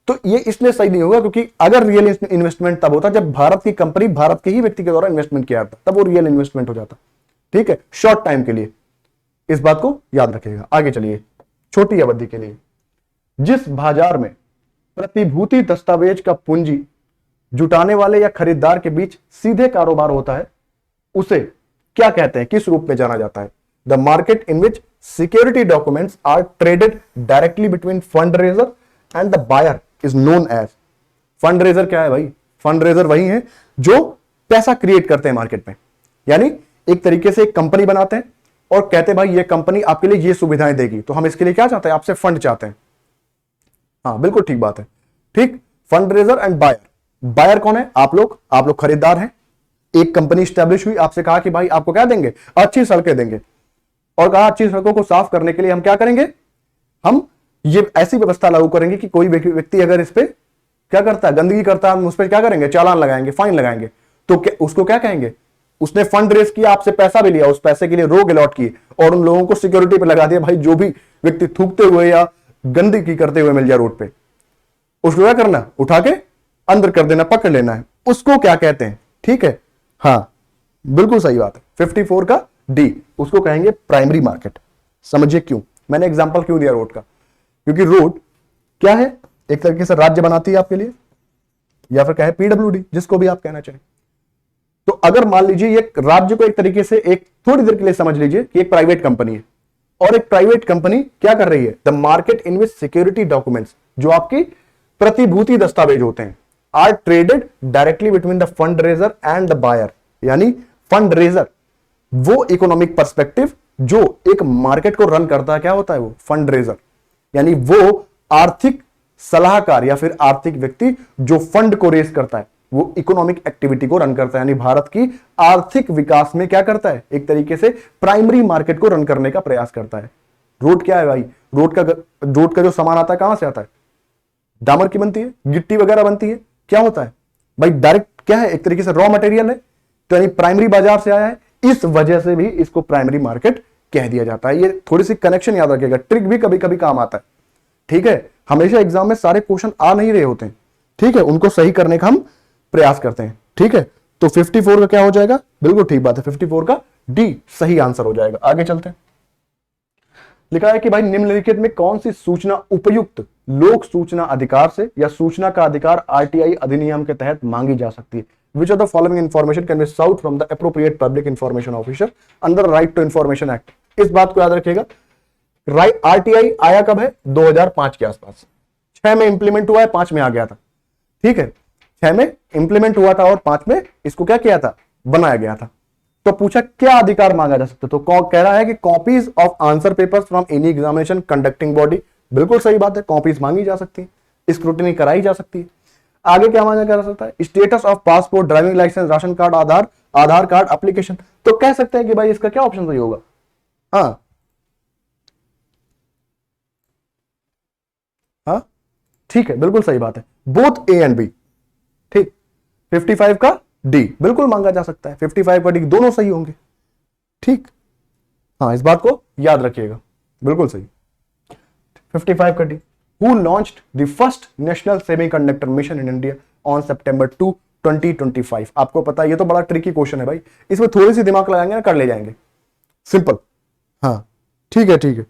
तो ये इसलिए सही नहीं होगा क्योंकि अगर रियल इन्वेस्टमेंट तब होता जब भारत की कंपनी भारत के ही व्यक्ति के द्वारा इन्वेस्टमेंट किया जाता, तब वो रियल इन्वेस्टमेंट हो जाता। ठीक है, शॉर्ट टाइम के लिए, इस बात को याद रखिएगा। आगे चलिए, छोटी अवधि के लिए, जिस बाजार में प्रतिभूति दस्तावेज का पूंजी जुटाने वाले या खरीदार के बीच सीधे कारोबार होता है, उसे क्या कहते हैं, किस रूप में जाना जाता है? The market in which security documents are traded directly between fund raiser and the buyer is known as. Fund raiser क्या है भाई? फंड रेजर वही है जो पैसा क्रिएट करते हैं मार्केट में, यानी एक तरीके से एक कंपनी बनाते हैं और कहते हैं भाई ये कंपनी आपके लिए ये सुविधाएं देगी, तो हम इसके लिए क्या चाहते हैं? आपसे फंड चाहते हैं। हाँ बिल्कुल ठीक बात है। ठीक, fund raiser and buyer. Buyer कौन है? आप लोग खरीदार हैं। एक कंपनी स्टैब्लिश हुई, आपसे कहा कि भाई आपको क्या देंगे? अच्छी सड़कें देंगे, और कहा अच्छी सड़कों को साफ करने के लिए हम क्या करेंगे? हम ये ऐसी व्यवस्था लागू करेंगे कि कोई व्यक्ति अगर इस पे क्या करता है, गंदगी करता है, हम उस पर क्या करेंगे? चालान लगाएंगे, फाइन लगाएंगे। तो उसको क्या कहेंगे? उसने फंड रेज किया, आपसे पैसा भी लिया, उस पैसे के लिए रोक अलॉट की और उन लोगों को सिक्योरिटी पे लगा दिया, भाई जो भी व्यक्ति थूकते हुए या गंदगी करते हुए मिल जाए रोड पे, उसको क्या करना? उठा के अंदर कर देना, पकड़ लेना है। उसको क्या कहते हैं? ठीक है, हाँ बिल्कुल सही बात है। 54 का डी, उसको कहेंगे प्राइमरी मार्केट। समझिए क्यों मैंने एग्जांपल क्यों दिया रोड का? क्योंकि रोड क्या है? एक तरीके से राज्य बनाती है आपके लिए, या फिर क्या है? पीडब्ल्यूडी, जिसको भी आप कहना चाहें। तो अगर मान लीजिए ये राज्य को एक तरीके से, एक थोड़ी देर के लिए समझ लीजिए कि एक प्राइवेट कंपनी है, और एक प्राइवेट कंपनी क्या कर रही है? The market in which security documents, जो आपकी प्रतिभूति दस्तावेज होते हैं, are traded directly between the fund raiser and the buyer. यानी फंड रेजर वो इकोनॉमिक पर्सपेक्टिव जो एक मार्केट को रन करता है, क्या होता है वो? Fund raiser. यानी वो आर्थिक सलाहकार या फिर आर्थिक व्यक्ति जो फंड को रेज करता है, वो इकोनॉमिक एक्टिविटी को रन करता है, यानी भारत की आर्थिक विकास में क्या करता है? एक तरीके से प्राइमरी मार्केट को रन करने का प्रयास करता है। रोड क्या है भाई? रोड का जो सामान आता है कहां से आता है? डामर की बनती है, गिट्टी वगैरह बनती है, क्या होता है भाई? डायरेक्ट क्या है? एक तरीके से रॉ मटेरियल है, तो यानी प्राइमरी बाजार से आया है, इस वजह से भी इसको प्राइमरी मार्केट कह दिया जाता है। ये थोड़ी सी कनेक्शन याद रखिएगा, ट्रिक भी कभी कभी काम आता है। ठीक है, हमेशा एग्जाम में सारे क्वेश्चन आ नहीं रहे होते हैं, ठीक है, उनको सही करने का हम प्रयास करते हैं। ठीक है, तो 54 का क्या हो जाएगा? बिल्कुल ठीक बात है, 54 का डी सही आंसर हो जाएगा। आगे चलते हैं। लिखा है कि भाई निम्नलिखित में कौन सी सूचना उपयुक्त लोक सूचना अधिकार से या सूचना का अधिकार आरटीआई अधिनियम के तहत मांगी जा सकती है? Which of the following information can be sought from the appropriate public information officer under right to information act? इस बात को याद रखिएगा। आरटीआई आया कब है? 2005 के आसपास। 6 में इंप्लीमेंट हुआ है, 5 में आ गया था। ठीक है, 6 में इंप्लीमेंट हुआ था और 5 में इसको क्या किया था? बनाया गया था। तो पूछा क्या अधिकार मांगा जा सकता है? तो कह रहा है कि copies of answer papers from any examination conducting body. बिल्कुल सही बात है, कॉपीज मांगी जा सकती है, स्क्रूटनी कराई जा सकती है। आगे क्या मांगा जा सकता है? Status of passport, driving licence, ration card, Aadhaar card application. तो कह सकते हैं कि भाई इसका क्या ऑप्शन सही होगा? हाँ हाँ ठीक है, बिल्कुल सही बात है, बोथ ए एंड बी। ठीक, 55 का डी बिल्कुल मांगा जा सकता है, 55 का डी, दोनों सही होंगे। ठीक, हाँ इस बात को याद रखिएगा, बिल्कुल सही। 55 का D. Who launched the first national semiconductor mission in India on September 2, 2025? आपको पता है ये तो बड़ा ट्रिकी क्वेश्चन है भाई, इसमें थोड़ी सी दिमाग लगाएंगे ना कर ले जाएंगे, सिंपल। हाँ ठीक है, ठीक है,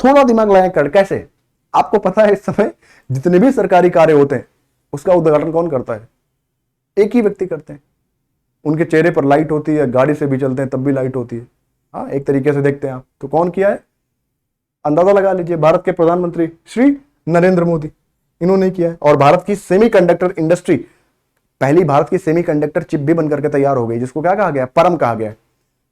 थोड़ा दिमाग लगाएंगे कर। कैसे? आपको पता है इस समय जितने भी सरकारी कार्य होते हैं उसका उद्घाटन कौन करता है? एक ही व्यक्ति करते हैं। उनके चेहरे पर लाइट होती है, गाड़ी से भी चलते हैं तब भी लाइट होती है। हाँ, एक तरीके से देखते हैं आप, तो कौन किया है? अंदाजा लगा लीजिए, भारत के प्रधानमंत्री श्री नरेंद्र मोदी, इन्होंने किया है। और भारत की सेमीकंडक्टर इंडस्ट्री, पहली भारत की सेमीकंडक्टर चिप भी बनकर के तैयार हो गई, जिसको क्या कहा गया? परम कहा गया।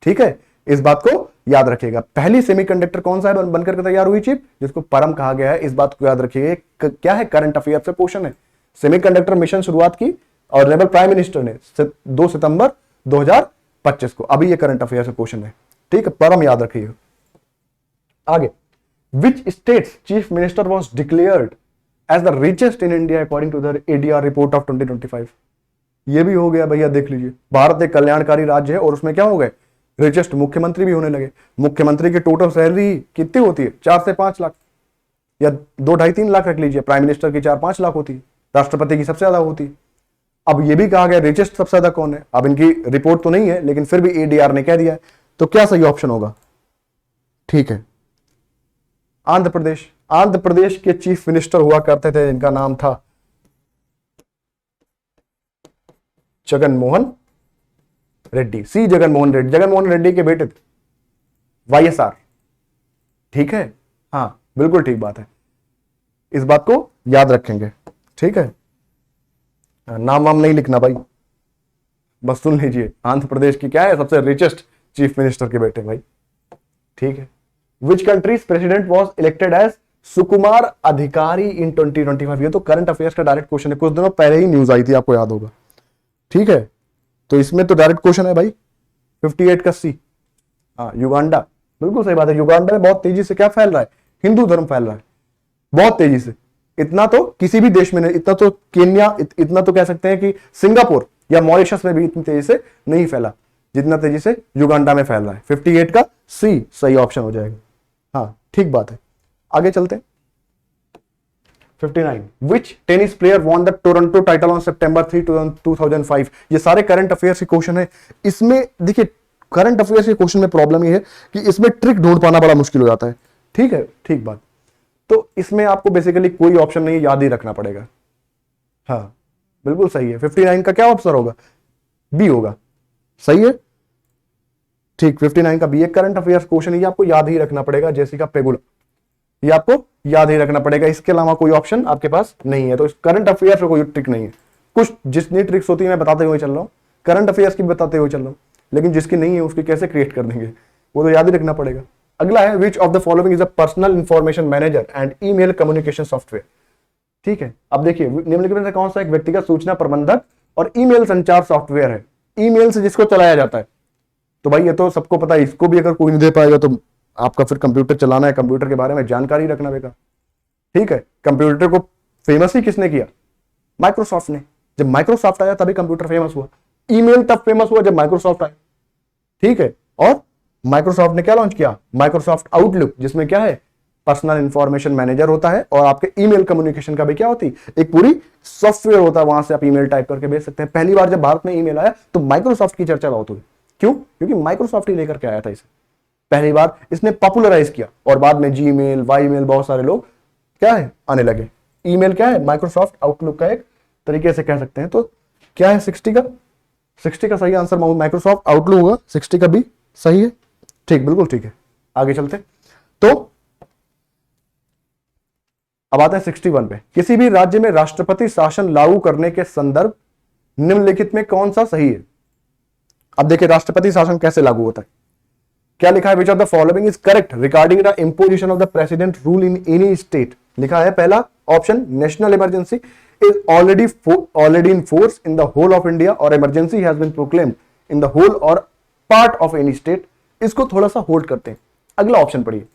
ठीक है, इस बात को याद रखिएगा। पहली सेमीकंडक्टर कौन सा है बनकर के तैयार हुई चिप? जिसको परम कहा गया है, इस बात को याद रखिएगा। क्या है? करंट अफेयर से क्वेश्चन है। सेमीकंडक्टर मिशन शुरुआत की और नेवल प्राइम मिनिस्टर ने 2 सितंबर 2025 को। अभी ये करंट अफेयर से क्वेश्चन है। ठीक है, परम याद रखिएगा। आगे, Which state's chief minister was declared as the richest in India according to the ADR report of 2025? ये भी हो गया भैया, देख लीजिए। भारत एक कल्याणकारी राज्य है और उसमें क्या हो गए? रिचेस्ट मुख्यमंत्री भी होने लगे। मुख्यमंत्री की टोटल सैलरी कितनी होती है? 4 से 5 लाख। या 2-2.5-3 लाख रख लीजिए, प्राइम मिनिस्टर की 4-5 लाख होती है, राष्ट्रपति की सबसे ज्यादा होती है। अब ये भी कहा गया रिचेस्ट सबसे ज्यादा कौन है, अब इनकी रिपोर्ट तो नहीं है लेकिन फिर भी एडीआर ने कह दिया है, तो क्या सही ऑप्शन होगा? ठीक है, आंध्र प्रदेश। आंध्र प्रदेश के चीफ मिनिस्टर हुआ करते थे जिनका नाम था जगन मोहन रेड्डी, सी जगन मोहन रेड्डी, जगन मोहन रेड्डी के बेटे थे, वाईएसआर। ठीक है, हाँ बिल्कुल ठीक बात है, इस बात को याद रखेंगे। ठीक है, नाम वाम नहीं लिखना भाई, बस सुन लीजिए, आंध्र प्रदेश की क्या है, सबसे रिचेस्ट चीफ मिनिस्टर के बेटे भाई। ठीक है, which countries president was elected as Sukumar Adhikari in 2025? ये तो करंट अफेयर्स का डायरेक्ट क्वेश्चन है, कुछ दिनों पहले ही न्यूज आई थी, आपको याद होगा। ठीक है, तो इसमें तो डायरेक्ट क्वेश्चन है भाई, 58 का सी। हाँ, युगांडा, बिल्कुल सही बात है। युगांडा में बहुत तेजी से क्या फैल रहा है, हिंदू धर्म फैल रहा है बहुत तेजी से। इतना तो किसी भी देश में नहीं, इतना तो केन्या, इतना तो कह सकते हैं कि सिंगापुर या मॉरिशस में भी इतनी तेजी से नहीं फैला जितना तेजी से युगांडा में फैल रहा है। 58 का सी सही ऑप्शन हो जाएगा। हाँ ठीक बात है, आगे चलते हैं। 59, which tennis player won the Toronto title on September 3, 2005? ये सारे करंट अफेयर्स के क्वेश्चन है। इसमें देखिए, करंट अफेयर्स के क्वेश्चन में प्रॉब्लम ये है कि इसमें ट्रिक ढूंढ पाना बड़ा मुश्किल हो जाता है। ठीक है, ठीक बात। तो इसमें आपको बेसिकली कोई ऑप्शन नहीं, याद ही रखना पड़ेगा। हाँ बिल्कुल सही है, 59 का क्या ऑप्शन होगा? बी होगा, सही है। ठीक, 59 का बी। एक करंट अफेयर्स क्वेश्चन ये आपको याद ही रखना पड़ेगा, जेसिका पेगुला, ये आपको याद ही रखना पड़ेगा, इसके अलावा कोई ऑप्शन आपके पास नहीं है। तो इस करंट अफेयर्स में कोई ट्रिक नहीं है। कुछ जितनी ट्रिक्स होती है मैं बताते हुए चल रहा हूं, करंट अफेयर्स की बताते हुए चल रहा हूं, लेकिन जिसकी नहीं है उसकी कैसे क्रिएट कर देंगे, वो तो याद ही रखना पड़ेगा। अगला है, which of the following is a personal information manager and email communication software? ठीक है, अब देखिए निम्नलिखित में से कौन सा एक व्यक्तिगत सूचना प्रबंधक और ईमेल संचार सॉफ्टवेयर है, ईमेल से जिसको चलाया जाता है? तो भाई ये तो सबको पता है, इसको भी अगर कोई नहीं दे पाएगा तो आपका फिर कंप्यूटर चलाना है, कंप्यूटर के बारे में जानकारी रखना बेकार। ठीक है, कंप्यूटर को फेमस ही किसने किया? माइक्रोसॉफ्ट ने। जब माइक्रोसॉफ्ट आया तभी कंप्यूटर फेमस हुआ, ईमेल तब फेमस हुआ जब माइक्रोसॉफ्ट आया। ठीक है, और माइक्रोसॉफ्ट ने क्या लॉन्च किया? माइक्रोसॉफ्ट आउटलुक, जिसमें क्या है, पर्सनल इंफॉर्मेशन मैनेजर होता है और आपके ईमेल कम्युनिकेशन का भी क्या होती है, एक पूरी सॉफ्टवेयर होता है, वहां से आप ईमेल टाइप करके भेज सकते हैं। पहली बार जब भारत में ईमेल आया तो माइक्रोसॉफ्ट की चर्चा बहुत हुई। क्यों? क्योंकि माइक्रोसॉफ्ट ही लेकर के आया था इसे, पहली बार इसने पॉपुलराइज किया, और बाद में जीमेल, वाईमेल, बहुत सारे लोग क्या है आने लगे। ईमेल क्या है? माइक्रोसॉफ्ट आउटलुक का एक तरीके से कह सकते हैं। तो क्या है 60 का सही आंसर माइक्रोसॉफ्ट आउटलुक होगा, 60 का भी सही है। ठीक, बिल्कुल ठीक है, आगे चलते। तो अब आते हैं 61 पे। किसी भी राज्य में राष्ट्रपति शासन लागू करने के संदर्भ निम्नलिखित में कौन सा सही है? अब देखिए राष्ट्रपति शासन कैसे लागू होता है, क्या लिखा है? Which of the following is correct regarding the imposition of the president rule in any state? लिखा है पहला option, national emergency is already in force in the whole of India और emergency has been proclaimed in the whole और पार्ट ऑफ एनी स्टेट। इसको थोड़ा सा होल्ड करते हैं, अगला ऑप्शन पढ़िए।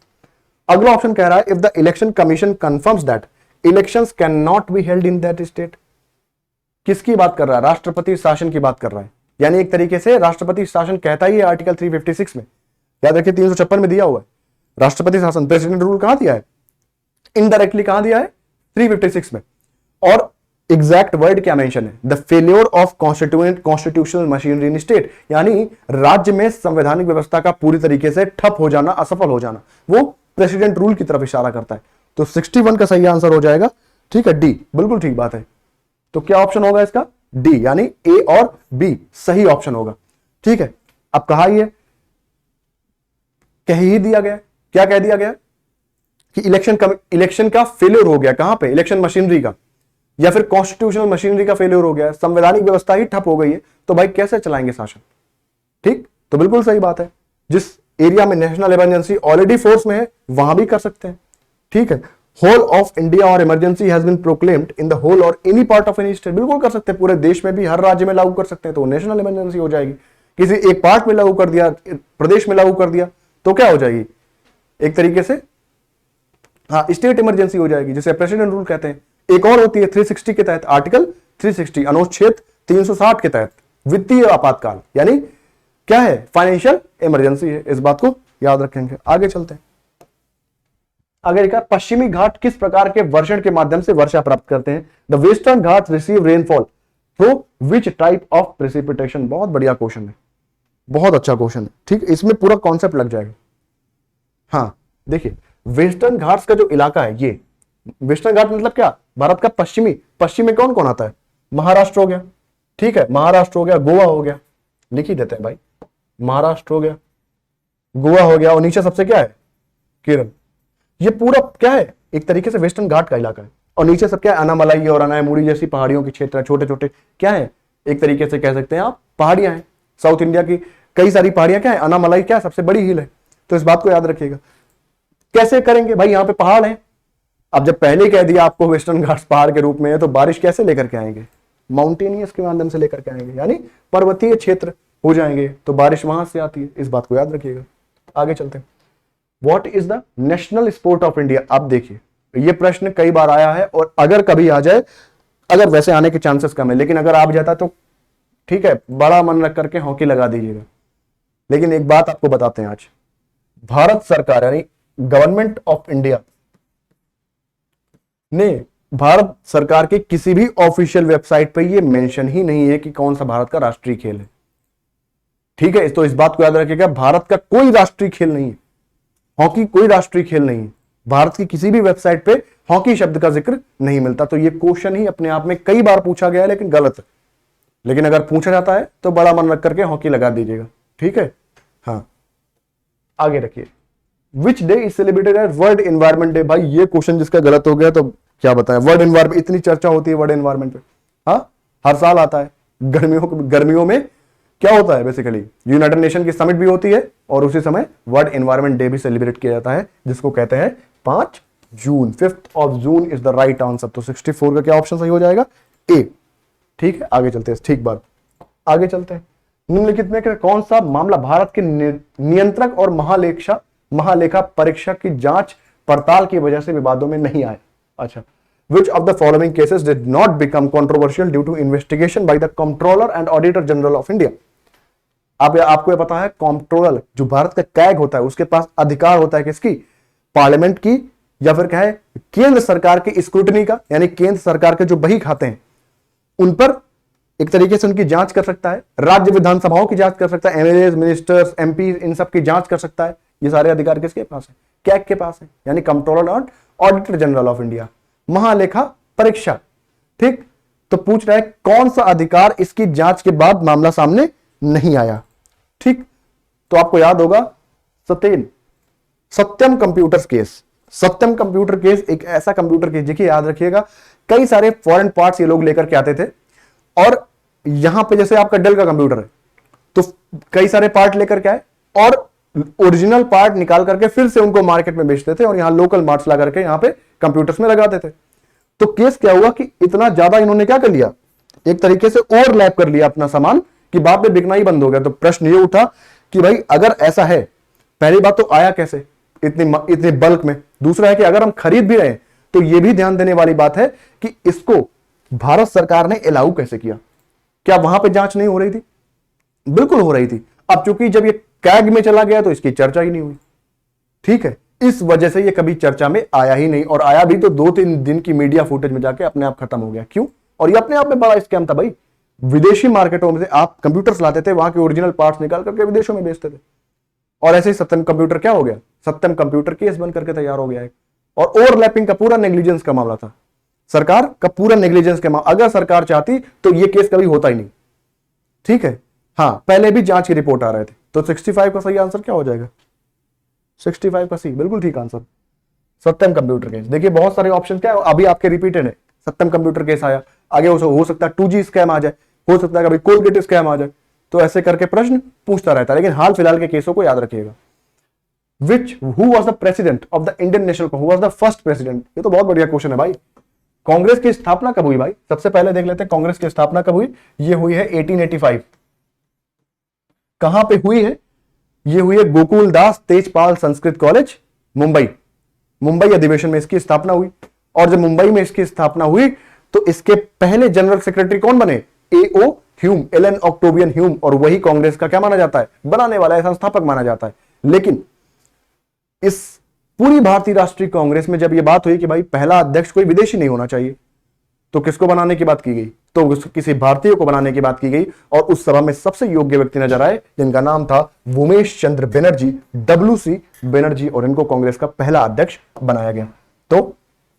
अगला ऑप्शन कह रहा है if the election commission confirms that elections can not be held in that state. किसकी बात कर रहा है? राष्ट्रपति शासन की बात कर रहा है। यानी एक तरीके से राष्ट्रपति शासन कहता ही है आर्टिकल 356 में, याद रखिए 356 में दिया हुआ है राष्ट्रपति शासन। प्रेसिडेंट रूल कहां दिया है? इनडायरेक्टली कहां दिया है? 356 में। और एग्जैक्ट वर्ड क्या मेंशन है? The failure of constitutional machinery in state, यानी राज्य में संवैधानिक व्यवस्था का पूरी तरीके से ठप हो जाना, असफल हो जाना, वो प्रेसिडेंट रूल की तरफ इशारा करता है। तो 61 का सही आंसर हो जाएगा, ठीक है, डी, बिल्कुल ठीक बात है। तो क्या ऑप्शन होगा इसका? डी, यानी ए और बी सही ऑप्शन होगा। ठीक है, अब कहा यह कह ही दिया गया, क्या कह दिया गया कि इलेक्शन का फेलियर हो गया। कहां पे? इलेक्शन मशीनरी का, या फिर कॉन्स्टिट्यूशनल मशीनरी का फेलियर हो गया, संवैधानिक व्यवस्था ही ठप हो गई है, तो भाई कैसे चलाएंगे शासन? ठीक, तो बिल्कुल सही बात है। जिस एरिया में नेशनल इमरजेंसी ऑलरेडी फोर्स में है वहां भी कर सकते हैं। ठीक है, होल ऑफ इंडिया और emergency has been proclaimed in the whole और any part of any state, बिल्कुल कर सकते हैं, पूरे देश में भी हर राज्य में लागू कर सकते हैं, तो नेशनल इमरजेंसी हो जाएगी। किसी एक पार्ट में लागू कर दिया, प्रदेश में लागू कर दिया, तो क्या हो जाएगी? एक तरीके से हाँ स्टेट इमरजेंसी हो जाएगी, जिसे प्रेसिडेंट रूल कहते हैं। एक और होती है 360 के तहत, आर्टिकल 360 अनुच्छेद 360 के तहत वित्तीय आपातकाल, यानी क्या है? फाइनेंशियल इमरजेंसी है। इस बात को याद रखेंगे, आगे चलते हैं। आगे लिखा पश्चिमी घाट किस प्रकार के वर्षण के माध्यम से वर्षा प्राप्त करते हैं? The western Ghat receive rainfall through which type of precipitation. बहुत बढ़िया क्वेश्चन है, बहुत अच्छा क्वेश्चन है। ठीक, इसमें पूरा कॉन्सेप्ट लग जाएगा। हाँ देखिए, वेस्टर्न घाट्स का जो इलाका है, ये वेस्टर्न घाट मतलब क्या? भारत का पश्चिमी। पश्चिम में कौन कौन आता है? महाराष्ट्र हो गया, ठीक है, महाराष्ट्र हो गया, गोवा हो गया, लिख ही देते हैं भाई, महाराष्ट्र हो गया, गोवा हो गया, और नीचे सबसे क्या है? केरल। ये पूरा क्या है? एक तरीके से वेस्टर्न घाट का इलाका है। और नीचे सब क्या है? अनामलाई और अनायमुड़ी जैसी पहाड़ियों के क्षेत्र है, छोटे छोटे क्या है, एक तरीके से कह सकते हैं आप पहाड़ियां हैं। साउथ इंडिया की कई सारी पहाड़ियां क्या है? अनामलाई क्या है? सबसे बड़ी हिल है। तो इस बात को याद रखिएगा। कैसे करेंगे भाई? यहां पे पहाड़ है। अब जब पहले कह दिया आपको वेस्टर्न घाट्स पहाड़ के रूप में है, तो बारिश कैसे लेकर के आएंगे? माउंटेनियस के माध्यम से लेकर के आएंगे, यानी पर्वतीय क्षेत्र हो जाएंगे, तो बारिश वहां से आती है। इस बात को याद रखिएगा। आगे चलते हैं। What is the national sport of India? अब देखिए, ये प्रश्न कई बार आया है, और अगर कभी आ जाए, अगर वैसे आने के चांसेस कम है, लेकिन अगर आ जाता तो ठीक है, बड़ा मन रख करके हॉकी लगा दीजिएगा। लेकिन एक बात आपको बताते हैं, आज भारत सरकार यानी गवर्नमेंट ऑफ इंडिया ने भारत सरकार के किसी भी ऑफिशियल वेबसाइट पे ये मेंशन ही नहीं है कि कौन सा भारत का राष्ट्रीय खेल है। ठीक है, तो इस बात को याद रखिएगा, भारत का कोई राष्ट्रीय खेल नहीं है, हॉकी कोई राष्ट्रीय खेल नहीं है। भारत की किसी भी वेबसाइट पे हॉकी शब्द का जिक्र नहीं मिलता। तो ये क्वेश्चन ही अपने आप में कई बार पूछा गया है, लेकिन गलत है। लेकिन अगर पूछा जाता है तो बड़ा मन रख करके हॉकी लगा दीजिएगा। ठीक है, हाँ आगे रखिए। Which day is celebrated as world environment day? भाई ये क्वेश्चन जिसका गलत हो गया तो क्या बताएं। वर्ल्ड एनवायरमेंट, इतनी चर्चा होती है वर्ल्ड एनवायरमेंट पे, हाँ हर साल आता है। गर्मियों में क्या होता है? बेसिकली यूनाइटेड नेशन की समिट भी होती है, और उसी समय वर्ल्ड एनवायरमेंट डे भी सेलिब्रेट किया जाता है, जिसको कहते हैं 5 जून। 5th of June is the right answer. तो 64 का क्या ऑप्शन सही हो जाएगा? ए। ठीक है, आगे चलते हैं। ठीक बात, आगे चलते हैं। निम्नलिखित में कौन सा मामला भारत के नियंत्रक और महालेखा परीक्षक की जांच पड़ताल की वजह से विवादों में नहीं आया? अच्छा, which of the following cases did not become controversial due to investigation by the Comptroller and Auditor General of India? आपको ये पता है, कॉम्प्ट्रोलर जो भारत का कैग होता है, उसके पास अधिकार होता है किसकी? पार्लियामेंट की, या फिर क्या है, केंद्र सरकार की स्क्रूटनी का, यानी केंद्र सरकार के जो बही खाते हैं उन पर एक तरीके से उनकी जांच कर सकता है। राज्य विधानसभाओं की जांच कर सकता है, एमएलए, मिनिस्टर्स, एमपी, इन सब की जांच कर सकता है। ये सारे अधिकार किसके पास है? कैग के पास है, यानी कंट्रोलर और ऑडिटर जनरल ऑफ इंडिया, महालेखा परीक्षा। ठीक, तो पूछ रहा है कौन सा अधिकार इसकी जांच के बाद मामला सामने नहीं आया? ठीक, तो आपको याद होगा सत्यम कंप्यूटर्स केस। सत्यम कंप्यूटर केस एक ऐसा कंप्यूटर केस, देखिए याद रखिएगा, कई सारे फॉरेन पार्ट्स ये लोग लेकर के आते थे, और यहां पे जैसे आपका डेल का कंप्यूटर है, तो कई सारे पार्ट लेकर के आए और ओरिजिनल पार्ट निकाल करके फिर से उनको मार्केट में बेचते थे, और यहां लोकल मार्ट्स ला करके यहां पे कंप्यूटर्स में लगाते थे। तो केस क्या हुआ कि इतना ज्यादा इन्होंने क्या कर लिया, एक तरीके से ओवरलैप कर लिया अपना सामान, कि बाद में बिकना ही बंद हो गया। तो प्रश्न ये उठा कि भाई अगर ऐसा है, पहली बात तो आया कैसे इतने बल्क में, दूसरा है कि अगर हम खरीद भी रहे हैं तो यह भी ध्यान देने वाली बात है कि इसको भारत सरकार ने अलाउ कैसे किया। क्या वहां पे जांच नहीं हो रही थी? बिल्कुल हो रही थी। अब चूंकि जब ये कैग में चला गया तो इसकी चर्चा ही नहीं हुई। ठीक है, इस वजह से ये कभी चर्चा में आया ही नहीं, और आया भी तो 2-3 दिन की मीडिया फुटेज में जाके अपने आप खत्म हो गया। क्यों? और ये अपने आप में बड़ा स्कैम था भाई। विदेशी मार्केटों में से आप कंप्यूटर्स लाते थे, वहां के ओरिजिनल पार्ट्स निकाल करके विदेशों में बेचते थे, और ऐसे ही सत्यम कंप्यूटर क्या हो गया? सत्यम कंप्यूटर केस बन करके तैयार हो गया है। और ओवरलैपिंग का पूरा नेग्लिजेंस का मामला था, सरकार का पूरा नेग्लिजेंस का मामला। अगर सरकार चाहती तो ये केस कभी होता ही नहीं। ठीक है, हाँ पहले भी जांच की रिपोर्ट आ रहे थे। तो 65 का सही आंसर क्या हो जाएगा? 65 का सी, बिल्कुल ठीक आंसर, सत्यम कंप्यूटर केस। देखिए बहुत सारे ऑप्शन क्या है अभी आपके रिपीटेड है। सत्यम कंप्यूटर केस आया, आगे हो सकता है 2G स्कैम आ जाए, हो सकता है कभी कोलगेट स्कैम आ जाए, तो ऐसे करके प्रश्न पूछता रहता है। लेकिन हाल फिलहाल के केसों को याद रखिएगा। Who was the president of the Indian national, who was the first president? ये तो बहुत बढ़िया क्वेश्चन है भाई। कांग्रेस की स्थापना कब हुई भाई? सबसे पहले देख लेते हैं कांग्रेस की स्थापना कब हुई। ये हुई है 1885। कहां पे हुई है? ये हुई है गोकुल दास तेजपाल संस्कृत कॉलेज, मुंबई अधिवेशन में इसकी स्थापना हुई। और जब मुंबई में इसकी स्थापना हुई तो इसके पहले जनरल सेक्रेटरी कौन बने? A.O. Hume, Elon Octavian Hume, और वही कांग्रेस का क्या माना जाता है? बनाने वाला है, संस्थापक माना जाता है। लेकिन इस पूरी भारतीय राष्ट्रीय कांग्रेस में जब यह बात हुई कि भाई पहला अध्यक्ष कोई विदेशी नहीं होना चाहिए, तो किसको बनाने की बात की गई? तो किसी भारतीय को बनाने की बात की गई, और उस सभा में सबसे योग्य व्यक्ति नजर आए जिनका नाम था उमेश चंद्र बनर्जी, WC बनर्जी, और इनको कांग्रेस का पहला अध्यक्ष बनाया गया। तो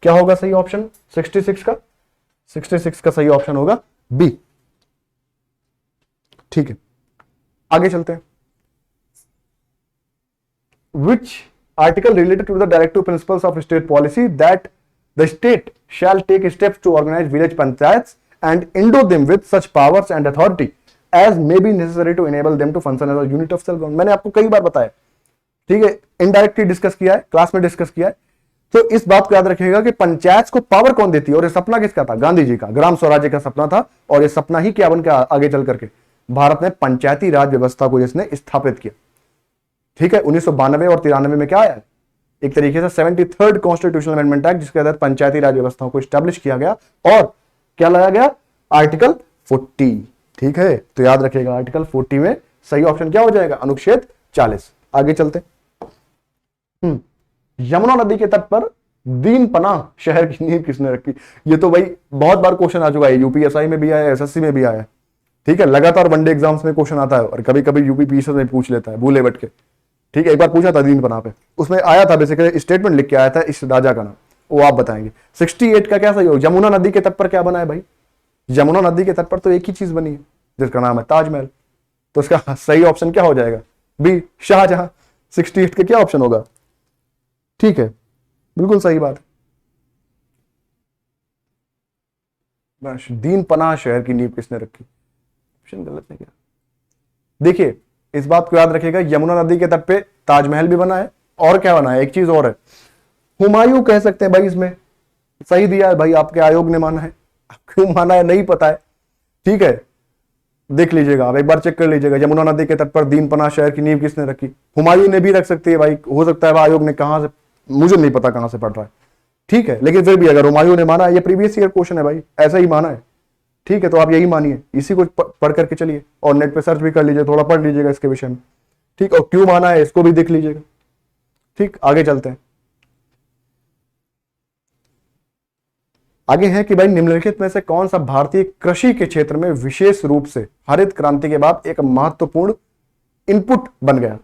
क्या होगा सही ऑप्शन 66 का? 66 का सही ऑप्शन होगा बी। ठीक है, आगे चलते हैं। Which article related to the directive principles of state policy that the state shall take steps to organize village panchayats and endow them with such powers and authority as may be necessary to enable them to function as a unit of self government? मैंने आपको कई बार बताया, ठीक है, इनडायरेक्टली डिस्कस किया है, क्लास में डिस्कस किया है। तो इस बात को याद रखिएगा कि पंचायत को पावर कौन देती है, और ये सपना किसका था? गांधी जी का, ग्राम स्वराज्य का सपना था। और ये सपना ही क्या बन के आगे चल करके भारत में पंचायती राज व्यवस्था को जिसने स्थापित किया। ठीक है, 1992 और 93 में क्या आया? एक तरीके से 73rd कॉन्स्टिट्यूशनल अमेंडमेंट एक्ट, जिसके तहत पंचायती राज व्यवस्थाओं को स्टैब्लिश किया गया, और क्या लाया गया? आर्टिकल 40। ठीक है, तो याद रखिएगा आर्टिकल 40 में सही ऑप्शन क्या हो जाएगा? अनुच्छेद 40। आगे चलते। यमुना नदी के तट पर दीनपनाह शहर की नींव किसने रखी? ये तो भाई बहुत बार क्वेश्चन आ चुका है, यूपीएसआई में भी आया, SSC में भी आया। ठीक है, लगातार वनडे एग्जाम्स में क्वेश्चन आता है, और कभी कभी यूपीपीएससी में पूछ लेता है भूले बैठ के। ठीक है, एक बार पूछा था दीनपनाह पे, उसमें आया था बेसिकली स्टेटमेंट लिख के आया था इस राजा का नाम, वो आप बताएंगे। 68 का क्या सही हो? यमुना नदी के तट पर क्या बना है भाई? यमुना नदी के तट पर तो एक ही चीज बनी है जिसका नाम है ताजमहल। तो इसका सही ऑप्शन क्या हो जाएगा? बी, शाहजहां। 68 का क्या ऑप्शन होगा? ठीक है, बिल्कुल सही बात है। बस, दीनपनाह शहर की नींव किसने रखी? ऑप्शन गलत है क्या? देखिए, इस बात को याद रखिएगा, यमुना नदी के तट पे ताजमहल भी बना है, और क्या बना है? एक चीज और है, हुमायूं कह सकते हैं भाई। इसमें सही दिया है भाई, आपके आयोग ने माना है। क्यों माना है नहीं पता है, ठीक है, देख लीजिएगा, आप एक बार चेक कर लीजिएगा। यमुना नदी के तट पर दीनपनाह शहर की नींव किसने रखी? हुमायूं ने भी रख सकती है भाई, हो सकता है आयोग ने कहां से, मुझे नहीं पता कहां से पढ़ रहा है, ठीक है, लेकिन फिर भी अगर हुमायूं ने माना, ये प्रीवियस ईयर क्वेश्चन है भाई, ऐसा ही माना है। ठीक है, तो आप यही मानिए, इसी को पढ़ करके चलिए, और नेट पे सर्च भी कर लीजिए, थोड़ा पढ़ लीजिएगा इसके विषय में। ठीक, और क्यों माना है इसको भी देख लीजिएगा। ठीक, आगे चलते हैं। आगे है कि भाई निम्नलिखित में से कौन सा भारतीय कृषि के क्षेत्र में विशेष रूप से हरित क्रांति के बाद एक महत्वपूर्ण इनपुट बन गया?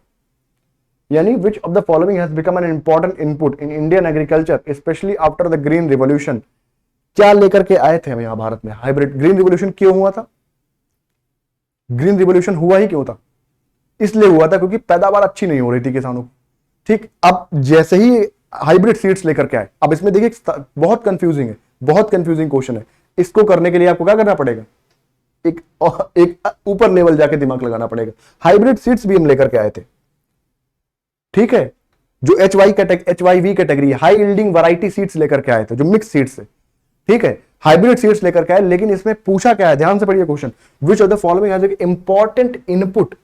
यानी विच of the following has become an important input in Indian agriculture specially after the green revolution? क्या लेकर के आए थे हम यहां भारत में? हाइब्रिड। ग्रीन रिवॉल्यूशन क्यों हुआ था? ग्रीन रिवॉल्यूशन हुआ ही क्यों था? इसलिए हुआ था क्योंकि पैदावार अच्छी नहीं हो रही थी किसानों की। ठीक, अब जैसे ही हाइब्रिड सीड्स लेकर के आए, अब इसमें देखिए बहुत कंफ्यूजिंग है, बहुत कंफ्यूजिंग क्वेश्चन है। इसको करने के लिए आपको क्या करना पड़ेगा? एक ऊपर लेवल जाके दिमाग लगाना पड़ेगा। हाइब्रिड सीड्स भी हम लेकर के आए थे, ठीक है, जो HYV category, high yielding variety seeds लेकर के आए थे, जो मिक्स सीड्स है। ठीक है, हाइब्रिड सीड्स लेकर के आए, लेकिन इसमें पूछा क्या है, ध्यान से पढ़िए question. Which of the following has important input?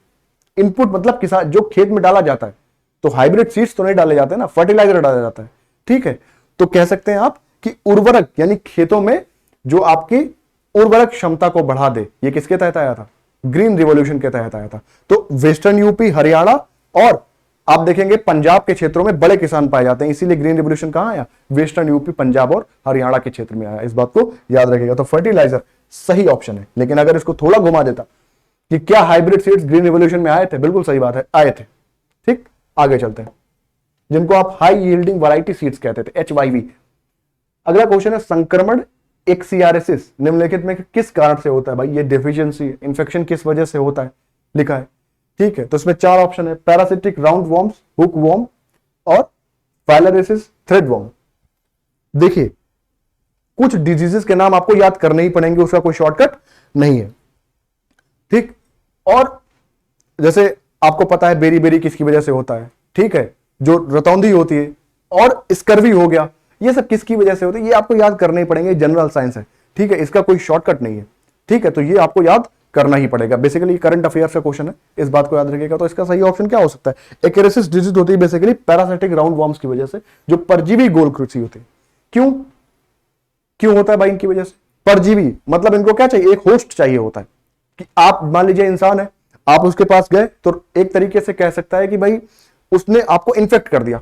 Input मतलब किसान जो खेत में डाला जाता है, तो हाइब्रिड सीड्स तो नहीं डाले जाते ना, फर्टिलाइजर डाला जाता है। ठीक है, तो कह सकते हैं आप कि उर्वरक, यानी खेतों में जो आपकी उर्वरक क्षमता को बढ़ा दे, ये किसके तहत आया था? ग्रीन रिवॉल्यूशन के तहत आया था। तो वेस्टर्न यूपी, हरियाणा और आप देखेंगे पंजाब के क्षेत्रों में बड़े किसान पाए जाते हैं, इसीलिए ग्रीन रिवॉल्यूशन कहां आया? वेस्टर्न यूपी, पंजाब और हरियाणा के क्षेत्र में आया। इस बात को याद रखिएगा। तो फर्टिलाइजर सही ऑप्शन है, लेकिन अगर इसको थोड़ा घुमा देता कि क्या हाइब्रिड सीड्स ग्रीन रिवॉल्यूशन में आए थे, बिल्कुल सही बात है, आए थे। ठीक, आगे चलते हैं, जिनको आप हाई यील्डिंग वैरायटी सीड्स कहते थे, HYV। अगला क्वेश्चन है, संक्रमण एक्सियारेसिस निम्नलिखित में किस कारण से होता है? भाई ये डेफिशिएंसी, इंफेक्शन किस वजह से होता है, लिखा है। ठीक है, तो इसमें 4 ऑप्शन है, parasitic round worms, hook warm और फाइलरिसिस थ्रेड वॉर्म। देखिए, कुछ डिजीजेस के नाम आपको याद करने ही पड़ेंगे, उसका कोई शॉर्टकट नहीं है। ठीक, और जैसे आपको पता है बेरी बेरी किसकी वजह से होता है, ठीक है, जो रतौंधी होती है, और स्कर्वी हो गया, ये सब किसकी वजह से होती है, ये आपको याद करने ही पड़ेंगे, जनरल साइंस है। ठीक है, इसका कोई शॉर्टकट नहीं है। ठीक है, तो ये आपको याद करना ही पड़ेगा। बेसिकली करंट अफेयर्स का क्वेश्चन है, इस बात को याद रखिएगा। तो इसका सही ऑप्शन क्या हो सकता है? एक्रेसिस डिजीज होती है बेसिकली पैरासिटिक राउंड वॉर्म्स की वजह से, जो परजीवी गोल कृषि होती है। क्यों क्यों होता है भाई इनकी वजह से? परजीवी मतलब इनको क्या चाहिए? एक होस्ट चाहिए होता है, कि आप मान लीजिए इंसान है, आप उसके पास गए, तो एक तरीके से कह सकता है कि भाई उसने आपको इन्फेक्ट कर दिया,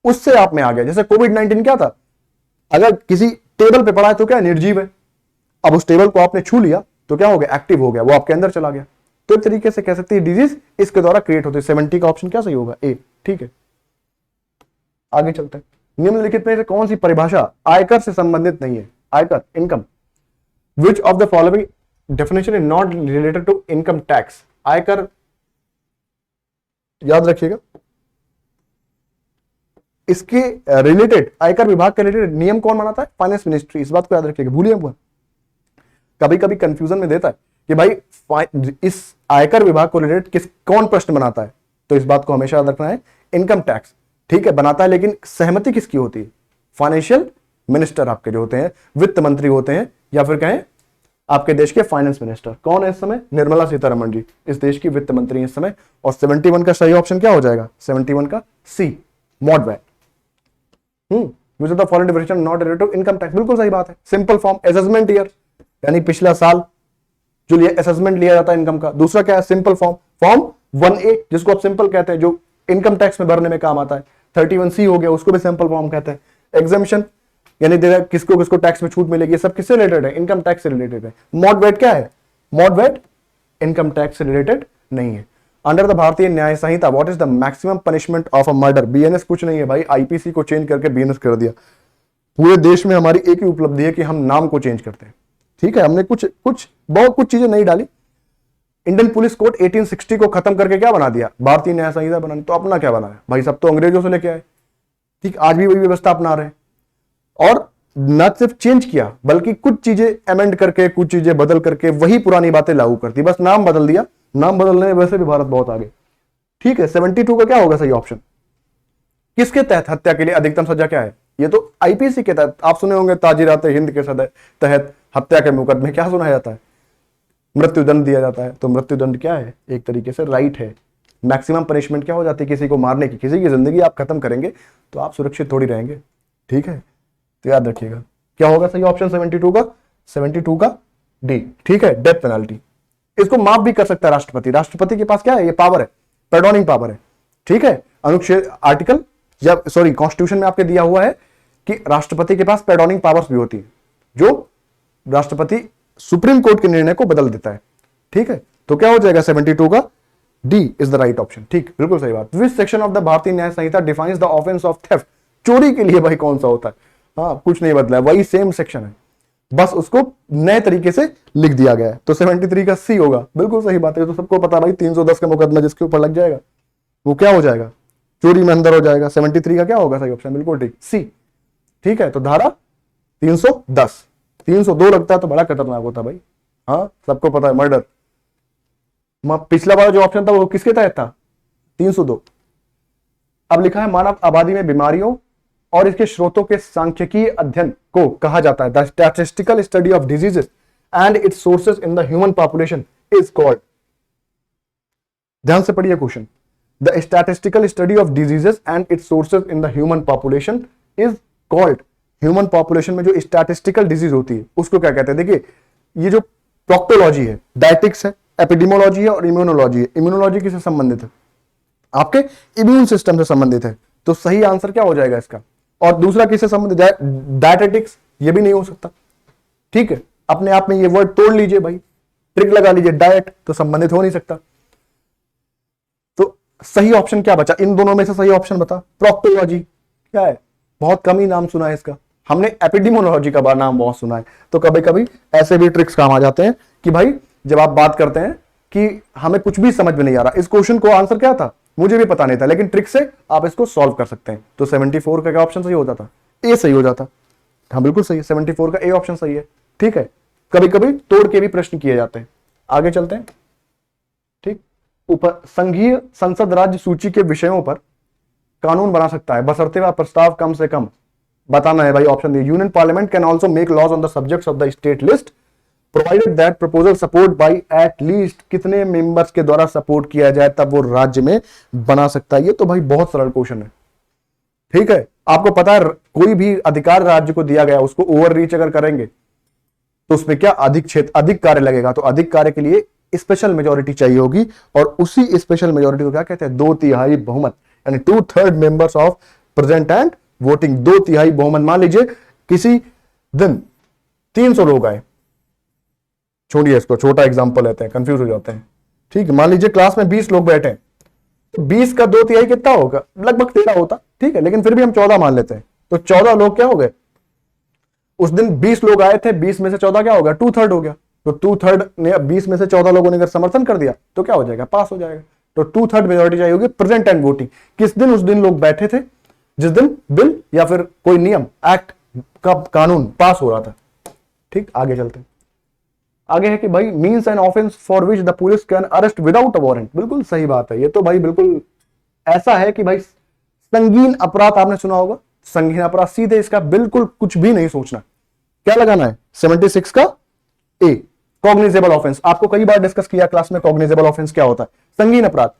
उससे आप में आ गया। जैसे कोविड-19 क्या था, अगर किसी टेबल पे पड़ा है तो क्या निर्जीव है, अब उस टेबल को आपने छू लिया तो क्या हो गया, एक्टिव हो गया, वो आपके अंदर चला गया। तो एक तरीके से कह सकते हैं डिजीज इसके द्वारा क्रिएट होती है। 70 का ऑप्शन क्या सही होगा, ए। ठीक है, आगे चलते हैं। निम्नलिखित में से कौन सी परिभाषा आयकर से संबंधित नहीं है? आयकर, income. Which of the following definition is not related to income tax? आयकर, याद रखिएगा, इसके रिलेटेड, आयकर विभाग के रिलेटेड नियम कौन बनाता है? Finance ministry. इस बात को याद रखिएगा, भूलिए मत। कभी कभी कंफ्यूजन में देता है कि भाई इस आयकर विभाग को रिलेटेड कौन प्रश्न बनाता है, तो इस बात को हमेशा याद रखना है, इनकम टैक्स। ठीक है, बनाता है, लेकिन सहमति किसकी होती है? फाइनेंशियल मिनिस्टर आपके जो होते हैं, वित्त मंत्री होते हैं, या फिर कहें आपके देश के फाइनेंस मिनिस्टर। कौन है इस समय? निर्मला सीतारमण जी इस देश की वित्त मंत्री हैं इस समय। और 71 का सही ऑप्शन क्या हो जाएगा? 71 का C, MODVAT. Which of the following definition not related to income tax? बिल्कुल सही बात है। सिंपल फॉर्म, असेसमेंट ईयर, यानी पिछला साल जो असेसमेंट लिया जाता है इनकम का। दूसरा क्या है? सिंपल फॉर्म, फॉर्म 1A जिसको आप सिंपल कहते हैं, जो इनकम टैक्स में भरने में काम आता है। 31C हो गया, उसको भी सिंपल फॉर्म कहते हैं। एग्जामिशन, यानी किसको किसको टैक्स में छूट मिलेगी, ये सब किससे रिलेटेड है? इनकम टैक्स से रिलेटेड है। मॉड वैट क्या है? मॉड वैट इनकम टैक्स से रिलेटेड नहीं है। Under the Bharatiya Nyaya Sanhita what is the maximum punishment of a murder? BNS कुछ नहीं है भाई, IPC को चेंज करके BNS कर दिया। पूरे देश में हमारी एक ही उपलब्धि है कि हम नाम को चेंज करते हैं। ठीक है, हमने बहुत कुछ चीजें नहीं डाली। इंडियन पुलिस कोड 1860 को खत्म करके क्या बना दिया? भारतीय न्याय संहिता बनानी। तो अपना क्या बनाया भाई? सब तो अंग्रेजों से लेके आए। ठीक, आज भी वही व्यवस्था अपना रहे हैं। और न सिर्फ चेंज किया, बल्कि कुछ चीजें अमेंड करके, कुछ चीजें बदल करके वही पुरानी बातें लागू करती, बस नाम बदल दिया। नाम बदलने में वैसे भी भारत बहुत आगे। ठीक है, 72 का क्या होगा सही ऑप्शन? किसके तहत हत्या के लिए अधिकतम सजा क्या है? ये तो IPC के तहत। आप सुने होंगे ताजीरात हिंद के तहत हत्या के मुकदमे क्या सुना जाता है? मृत्युदंड दिया जाता है। तो मृत्युदंड क्या है? एक तरीके से राइट है। मैक्सिमम पनिशमेंट क्या हो जाती है किसी को मारने की? किसी की जिंदगी आप खत्म करेंगे तो आप सुरक्षित थोड़ी रहेंगे। ठीक है, तो याद रखिएगा क्या होगा सही ऑप्शन 72 का? 72 का डी। ठीक है, डेथ पेनल्टी। इसको माफ भी कर सकता है राष्ट्रपति। राष्ट्रपति के पास क्या है? ये पावर है, पैडोनिंग पावर है। ठीक है, अनुच्छेद आर्टिकल या सॉरी कॉन्स्टिट्यूशन में आपके दिया हुआ है कि राष्ट्रपति के पास पैडोनिंग पावर्स भी होती है, जो राष्ट्रपति सुप्रीम कोर्ट के निर्णय को बदल देता है। ठीक है, तो क्या हो जाएगा 72 का D is the right option. ठीक, बिल्कुल सही बात। Which section of the Bharatiya Nyaya Sanhita defines the offence of theft? चोरी के लिए भाई कौन सा होता है? हाँ, कुछ नहीं बदला है, वही सेम सेक्शन है, बस उसको नए तरीके से लिख दिया गया है। तो 73 का सी होगा। बिल्कुल सही बात है, तो सबको पता भाई 310 का मुकदमा जिसके ऊपर लग जाएगा वो क्या हो जाएगा? चोरी में अंदर हो जाएगा। 73 का क्या होगा सही ऑप्शन? बिल्कुल ठीक, सी। ठीक है, तो धारा 310। 302 लगता है तो बड़ा खतरनाक होता भाई। हाँ, सबको पता है, मर्डर। पिछला वाला जो ऑप्शन था वो किसके तहत था? 302। अब लिखा है मानव आबादी में बीमारियों और इसके स्रोतों के सांख्यिकीय अध्ययन को कहा जाता है the statistical study of diseases and it's sources in the human population is called. ध्यान से पढ़िए question. The statistical study of diseases and it's sources in the human population is called. Human population में जो स्टैटिस्टिकल डिजीज होती है उसको क्या कहते हैं? देखिए, ये जो प्रोक्टोलॉजी है, डायटिक्स है, एपिडेमोलॉजी है और इम्यूनोलॉजी है। इम्यूनोलॉजी किससे संबंधित है? आपके इम्यून सिस्टम से संबंधित है। तो सही आंसर क्या हो जाएगा इसका? और दूसरा किससे संबंधित है? डायटेटिक्स, ये भी नहीं हो सकता। ठीक है, अपने आप में ये वर्ड तोड़ लीजिए भाई, ट्रिक लगा लीजिए, डाइट तो संबंधित हो नहीं सकता। तो सही ऑप्शन क्या बचा? इन दोनों में से सही ऑप्शन बता। प्रोक्टोलॉजी क्या है? बहुत कम ही नाम सुना है इसका। हमने एपिडेमोलॉजी का नाम बहुत सुना है। तो कभी कभी ऐसे भी ट्रिक्स काम आ जाते हैं कि भाई जब आप बात करते हैं कि हमें कुछ भी समझ में नहीं आ रहा, इस क्वेश्चन को आंसर क्या था मुझे भी पता नहीं था, लेकिन ट्रिक से आप इसको सॉल्व कर सकते हैं। तो 74 का क्या ऑप्शन सही हो जाता? ए सही हो जाता। हाँ बिल्कुल सही है, 74 का ए ऑप्शन सही है। ठीक है, कभी कभी तोड़ के भी प्रश्न किए जाते हैं। आगे चलते हैं। ठीक, ऊपर संघीय संसद राज्य सूची के विषयों पर कानून बना सकता है बशर्ते वह प्रस्ताव कम से कम, बताना है भाई ऑप्शन दिए। Union parliament can also make laws on the subjects of the state list provided that proposal support by at least कितने मेंबर्स के द्वारा सपोर्ट किया जाए तब वो राज्य में बना सकता है। ये तो भाई बहुत सरल क्वेश्चन है। ठीक है, आपको पता है कोई भी अधिकार राज्य को दिया गया उसको ओवर रीच अगर करेंगे तो उसमें क्या अधिक क्षेत्र अधिक कार्य लगेगा। तो अधिक कार्य के लिए स्पेशल मेजोरिटी चाहिए होगी और उसी स्पेशल मेजोरिटी को क्या कहते हैं? 2/3 बहुमत, यानी 2/3 members of present and voting, 2/3 बहुमत। मान लीजिए किसी दिन 300 लोग आए, छोड़िए इसको, छोटा एग्जांपल लेते हैं, कंफ्यूज हो जाते हैं। ठीक है, मान लीजिए क्लास में 20 लोग बैठे, तो 20 का 2/3 कितना होगा, लगभग 13 होता। ठीक है, लेकिन फिर भी हम 14 मान लेते हैं, तो 14 लोग क्या हो गए, उस दिन 20 लोग आए थे, 20 में से 14 क्या हो गया, 2/3 हो गया। तो 2/3 ने 20 में से 14 लोगों ने अगर समर्थन कर दिया तो क्या हो जाएगा, पास हो जाएगा। तो 2/3 मेजोरिटी चाहिए होगी। प्रेजेंट एंड वोटिंग, किस दिन, उस दिन लोग बैठे थे जिस दिन बिल या फिर कोई नियम, एक्ट का कानून पास हो रहा था। ठीक, आगे चलते हैं। आगे है कि भाई means and offence for which the police can arrest without a warrant. बिल्कुल सही बात है, ये तो भाई बिल्कुल ऐसा है कि भाई संगीन अपराध, आपने सुना होगा संगीन अपराध, सीधे इसका बिल्कुल कुछ भी नहीं सोचना, क्या लगाना है 76 का ए, कॉग्निजेबल ऑफेंस। आपको कई बार डिस्कस किया क्लास में, कॉग्निजेबल ऑफेंस क्या होता है। संगीन अपराध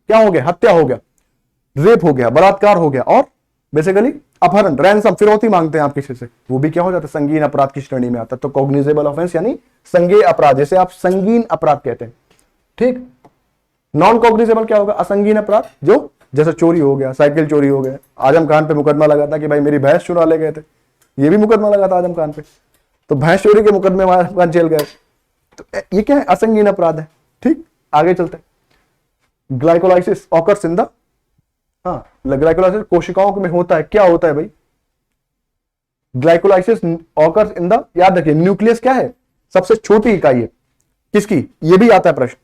क्या हो गया, हत्या हो गया, रेप हो गया, बलात्कार हो गया, और बेसिकली अपहरण, रैंसम, फिरौती मांगते हैं आप किसी से, वो भी क्या हो जाता है, संगीन अपराध की श्रेणी में आता है। तो कॉग्निजेबल ऑफेंस यानी संज्ञेय अपराध, जैसे आप संगीन अपराध कहते हैं। ठीक, नॉन कॉग्निजेबल क्या होगा, असंगीन अपराध, जो जैसे चोरी हो गया, साइकिल चोरी हो गया। आजम खान पे मुकदमा लगा था कि भाई मेरी भैंस चुरा ले गए थे, ये भी मुकदमा लगा था आजम खान पे, तो भैंस चोरी के मुकदमे में आजम खान जेल गए। तो ये क्या है, असंगीन अपराध है। ठीक, आगे चलते हैं। ग्लाइकोलाइसिस ऑकर्स इन द, हाँ, ग्लाइकोलाइसिस कोशिकाओं में होता है, क्या होता है भाई, ग्लाइकोलाइसिस ऑकर्स इन द, याद रखिए न्यूक्लियस क्या है, सबसे छोटी इकाई है किसकी, ये भी आता है प्रश्न।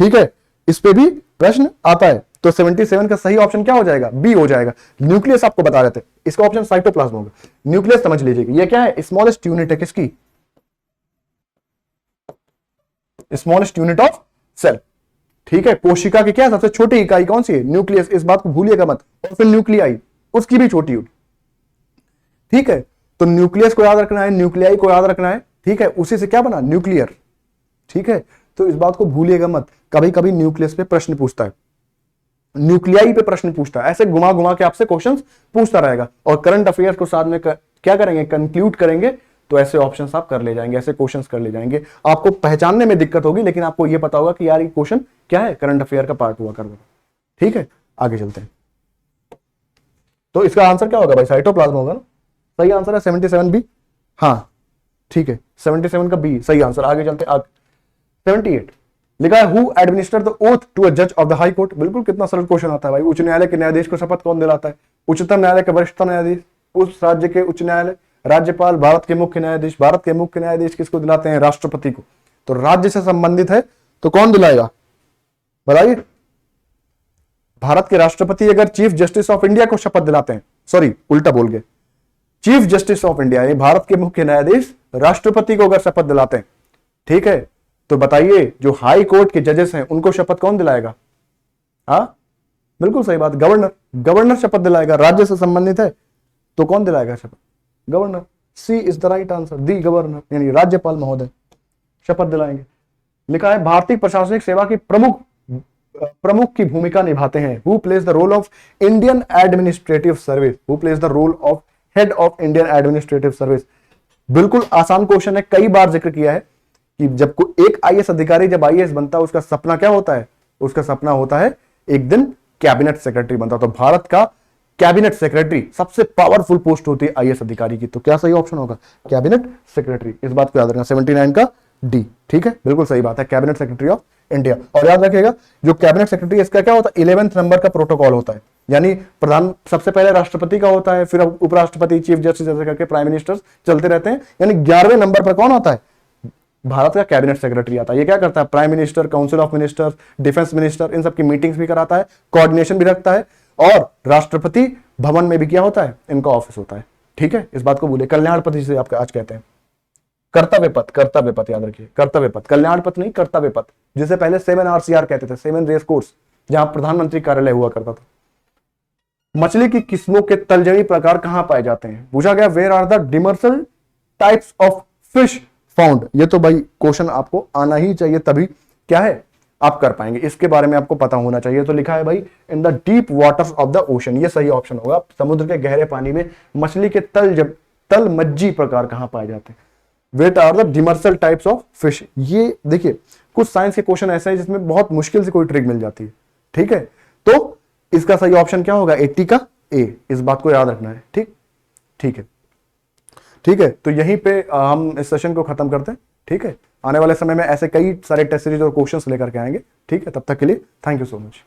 ठीक है, इस पे भी प्रश्न आता है। तो 77 का सही ऑप्शन क्या हो जाएगा, बी हो जाएगा। न्यूक्लियस आपको बता देते, इसका ऑप्शन साइटोप्लाज्म होगा। न्यूक्लियस समझ लीजिएगा, ये क्या है, स्मॉलेस्ट यूनिट है किसकी, स्मॉलेस्ट यूनिट ऑफ सेल। ठीक है, कोशिका की क्या सबसे छोटी इकाई कौन सी है, न्यूक्लियस, इस बात को भूलिएगा मत। और फिर न्यूक्लियाई, उसकी भी छोटी होगी। ठीक है, तो न्यूक्लियस को याद रखना है, न्यूक्लियाई को याद रखना है। ठीक है, उसी से क्या बना, न्यूक्लियर। ठीक है, तो इस बात को भूलिएगा मत, कभी कभी न्यूक्लियस पे प्रश्न पूछता है, न्यूक्लियाई पे प्रश्न पूछता है, ऐसे घुमा घुमा के आपसे क्वेश्चंस पूछता रहेगा। और करंट अफेयर्स को साथ में क्या करेंगे, कंक्लूड करेंगे, तो ऐसे ऑप्शंस आप कर ले जाएंगे, ऐसे क्वेश्चंस कर ले जाएंगे। आपको पहचानने में दिक्कत होगी, लेकिन आपको यह पता होगा कि यार ये क्वेश्चन क्या है, करंट अफेयर का पार्ट हुआ कर। ठीक है, आगे चलते हैं। तो इसका आंसर क्या होगा भाई, साइटोप्लाज्म होगा ना, सही आंसर है 77 बी। हाँ ठीक है, 77 का बी सही आंसर। आगे चलते हैं। 78 लिखा है who administer the oath to a जज ऑफ द हाई कोर्ट। बिल्कुल कितना सरल क्वेश्चन आता है भाई। उच्च न्यायालय के न्यायाधीश को शपथ कौन दिलाता है, उच्चतम न्यायालय के वरिष्ठतम न्यायाधीश, उस राज्य के उच्च न्यायालय, राज्यपाल, भारत के मुख्य न्यायाधीश। भारत के मुख्य न्यायाधीश किसको दिलाते हैं, राष्ट्रपति को। तो राज्य से संबंधित है तो कौन दिलाएगा बताइए। भारत के राष्ट्रपति अगर चीफ जस्टिस ऑफ इंडिया को शपथ दिलाते हैं, सॉरी उल्टा बोल गए, चीफ जस्टिस ऑफ इंडिया यानी भारत के मुख्य न्यायाधीश राष्ट्रपति को अगर शपथ दिलाते हैं, ठीक है, तो बताइए जो हाई कोर्ट के जजेस हैं उनको शपथ कौन दिलाएगा। हाँ बिल्कुल सही बात, गवर्नर। गवर्नर शपथ दिलाएगा। राज्य से संबंधित है तो कौन दिलाएगा शपथ, governor. C is the right answer, the governor यानी राज्यपाल महोदय शपथ दिलाएंगे। लिखा है भारतीय प्रशासनिक सेवा की प्रमुख की भूमिका निभाते हैं। Who plays the role of Indian administrative service, who plays the role of head of Indian administrative service. बिल्कुल आसान क्वेश्चन है, कई बार जिक्र किया है कि जब एक आईएएस अधिकारी जब आईएएस बनता है उसका सपना क्या होता है, उसका सपना होता है एक दिन कैबिनेट सेक्रेटरी बनता। तो भारत का कैबिनेट सेक्रेटरी सबसे पावरफुल पोस्ट होती है आईएएस अधिकारी की। तो क्या सही ऑप्शन होगा, कैबिनेट सेक्रेटरी। इस बात को याद रखना, 79 का डी। ठीक है, बिल्कुल सही बात है, कैबिनेट सेक्रेटरी ऑफ इंडिया। और याद रखिएगा जो कैबिनेट सेक्रेटरी इसका क्या होता है, 11th नंबर का प्रोटोकॉल होता है। यानी प्रधान सबसे पहले राष्ट्रपति का होता है, फिर उपराष्ट्रपति, चीफ जस्टिस जैसे करके प्राइम मिनिस्टर चलते रहते हैं। यानी 11वें नंबर पर कौन आता है, भारत का कैबिनेट सेक्रेटरी आता है। ये क्या करता है, prime minister, council of minister, defence minister, इन सबकी मीटिंग्स भी कराता है, कोऑर्डिनेशन भी रखता है। और राष्ट्रपति भवन में भी क्या होता है, इनका ऑफिस होता है। ठीक है, इस बात को भूले, कल्याणपति से आपका आज कहते हैं, कर्तव्य पथ, कर्तव्य पथ याद रखिए, कर्तव्य पथ, कल्याण पथ नहीं, कर्तव्य पथ, जिसे पहले 7 RCR कहते थे, 7 रेस कोर्स, जहां प्रधानमंत्री कार्यालय हुआ करता था। मछली की किस्मों के तलजनी प्रकार कहां पाए जाते हैं, पूछा गया where are the demersal types of fish found. ये तो भाई क्वेश्चन आपको आना ही चाहिए, तभी क्या है आप कर पाएंगे, इसके बारे में आपको पता होना चाहिए। तो लिखा है भाई in the deep waters of the ocean, ये सही ऑप्शन होगा। समुद्र के गहरे पानी में मछली के तलमज्जी प्रकार कहां पाए जाते हैं, what are the demersal types of fish. ये देखिए कुछ साइंस के क्वेश्चन ऐसे हैं जिसमें बहुत मुश्किल से कोई ट्रिक मिल जाती है। ठीक है, तो इसका सही ऑप्शन क्या होगा, 80 का ए, इस बात को याद रखना है। ठीक, ठीक है, ठीक है। तो यहीं पे हम इस सेशन को खत्म करते हैं। ठीक है, आने वाले समय में ऐसे कई सारे टेस्ट सीरीज और क्वेश्चंस लेकर के आएंगे। ठीक है, तब तक के लिए थैंक यू सो मच।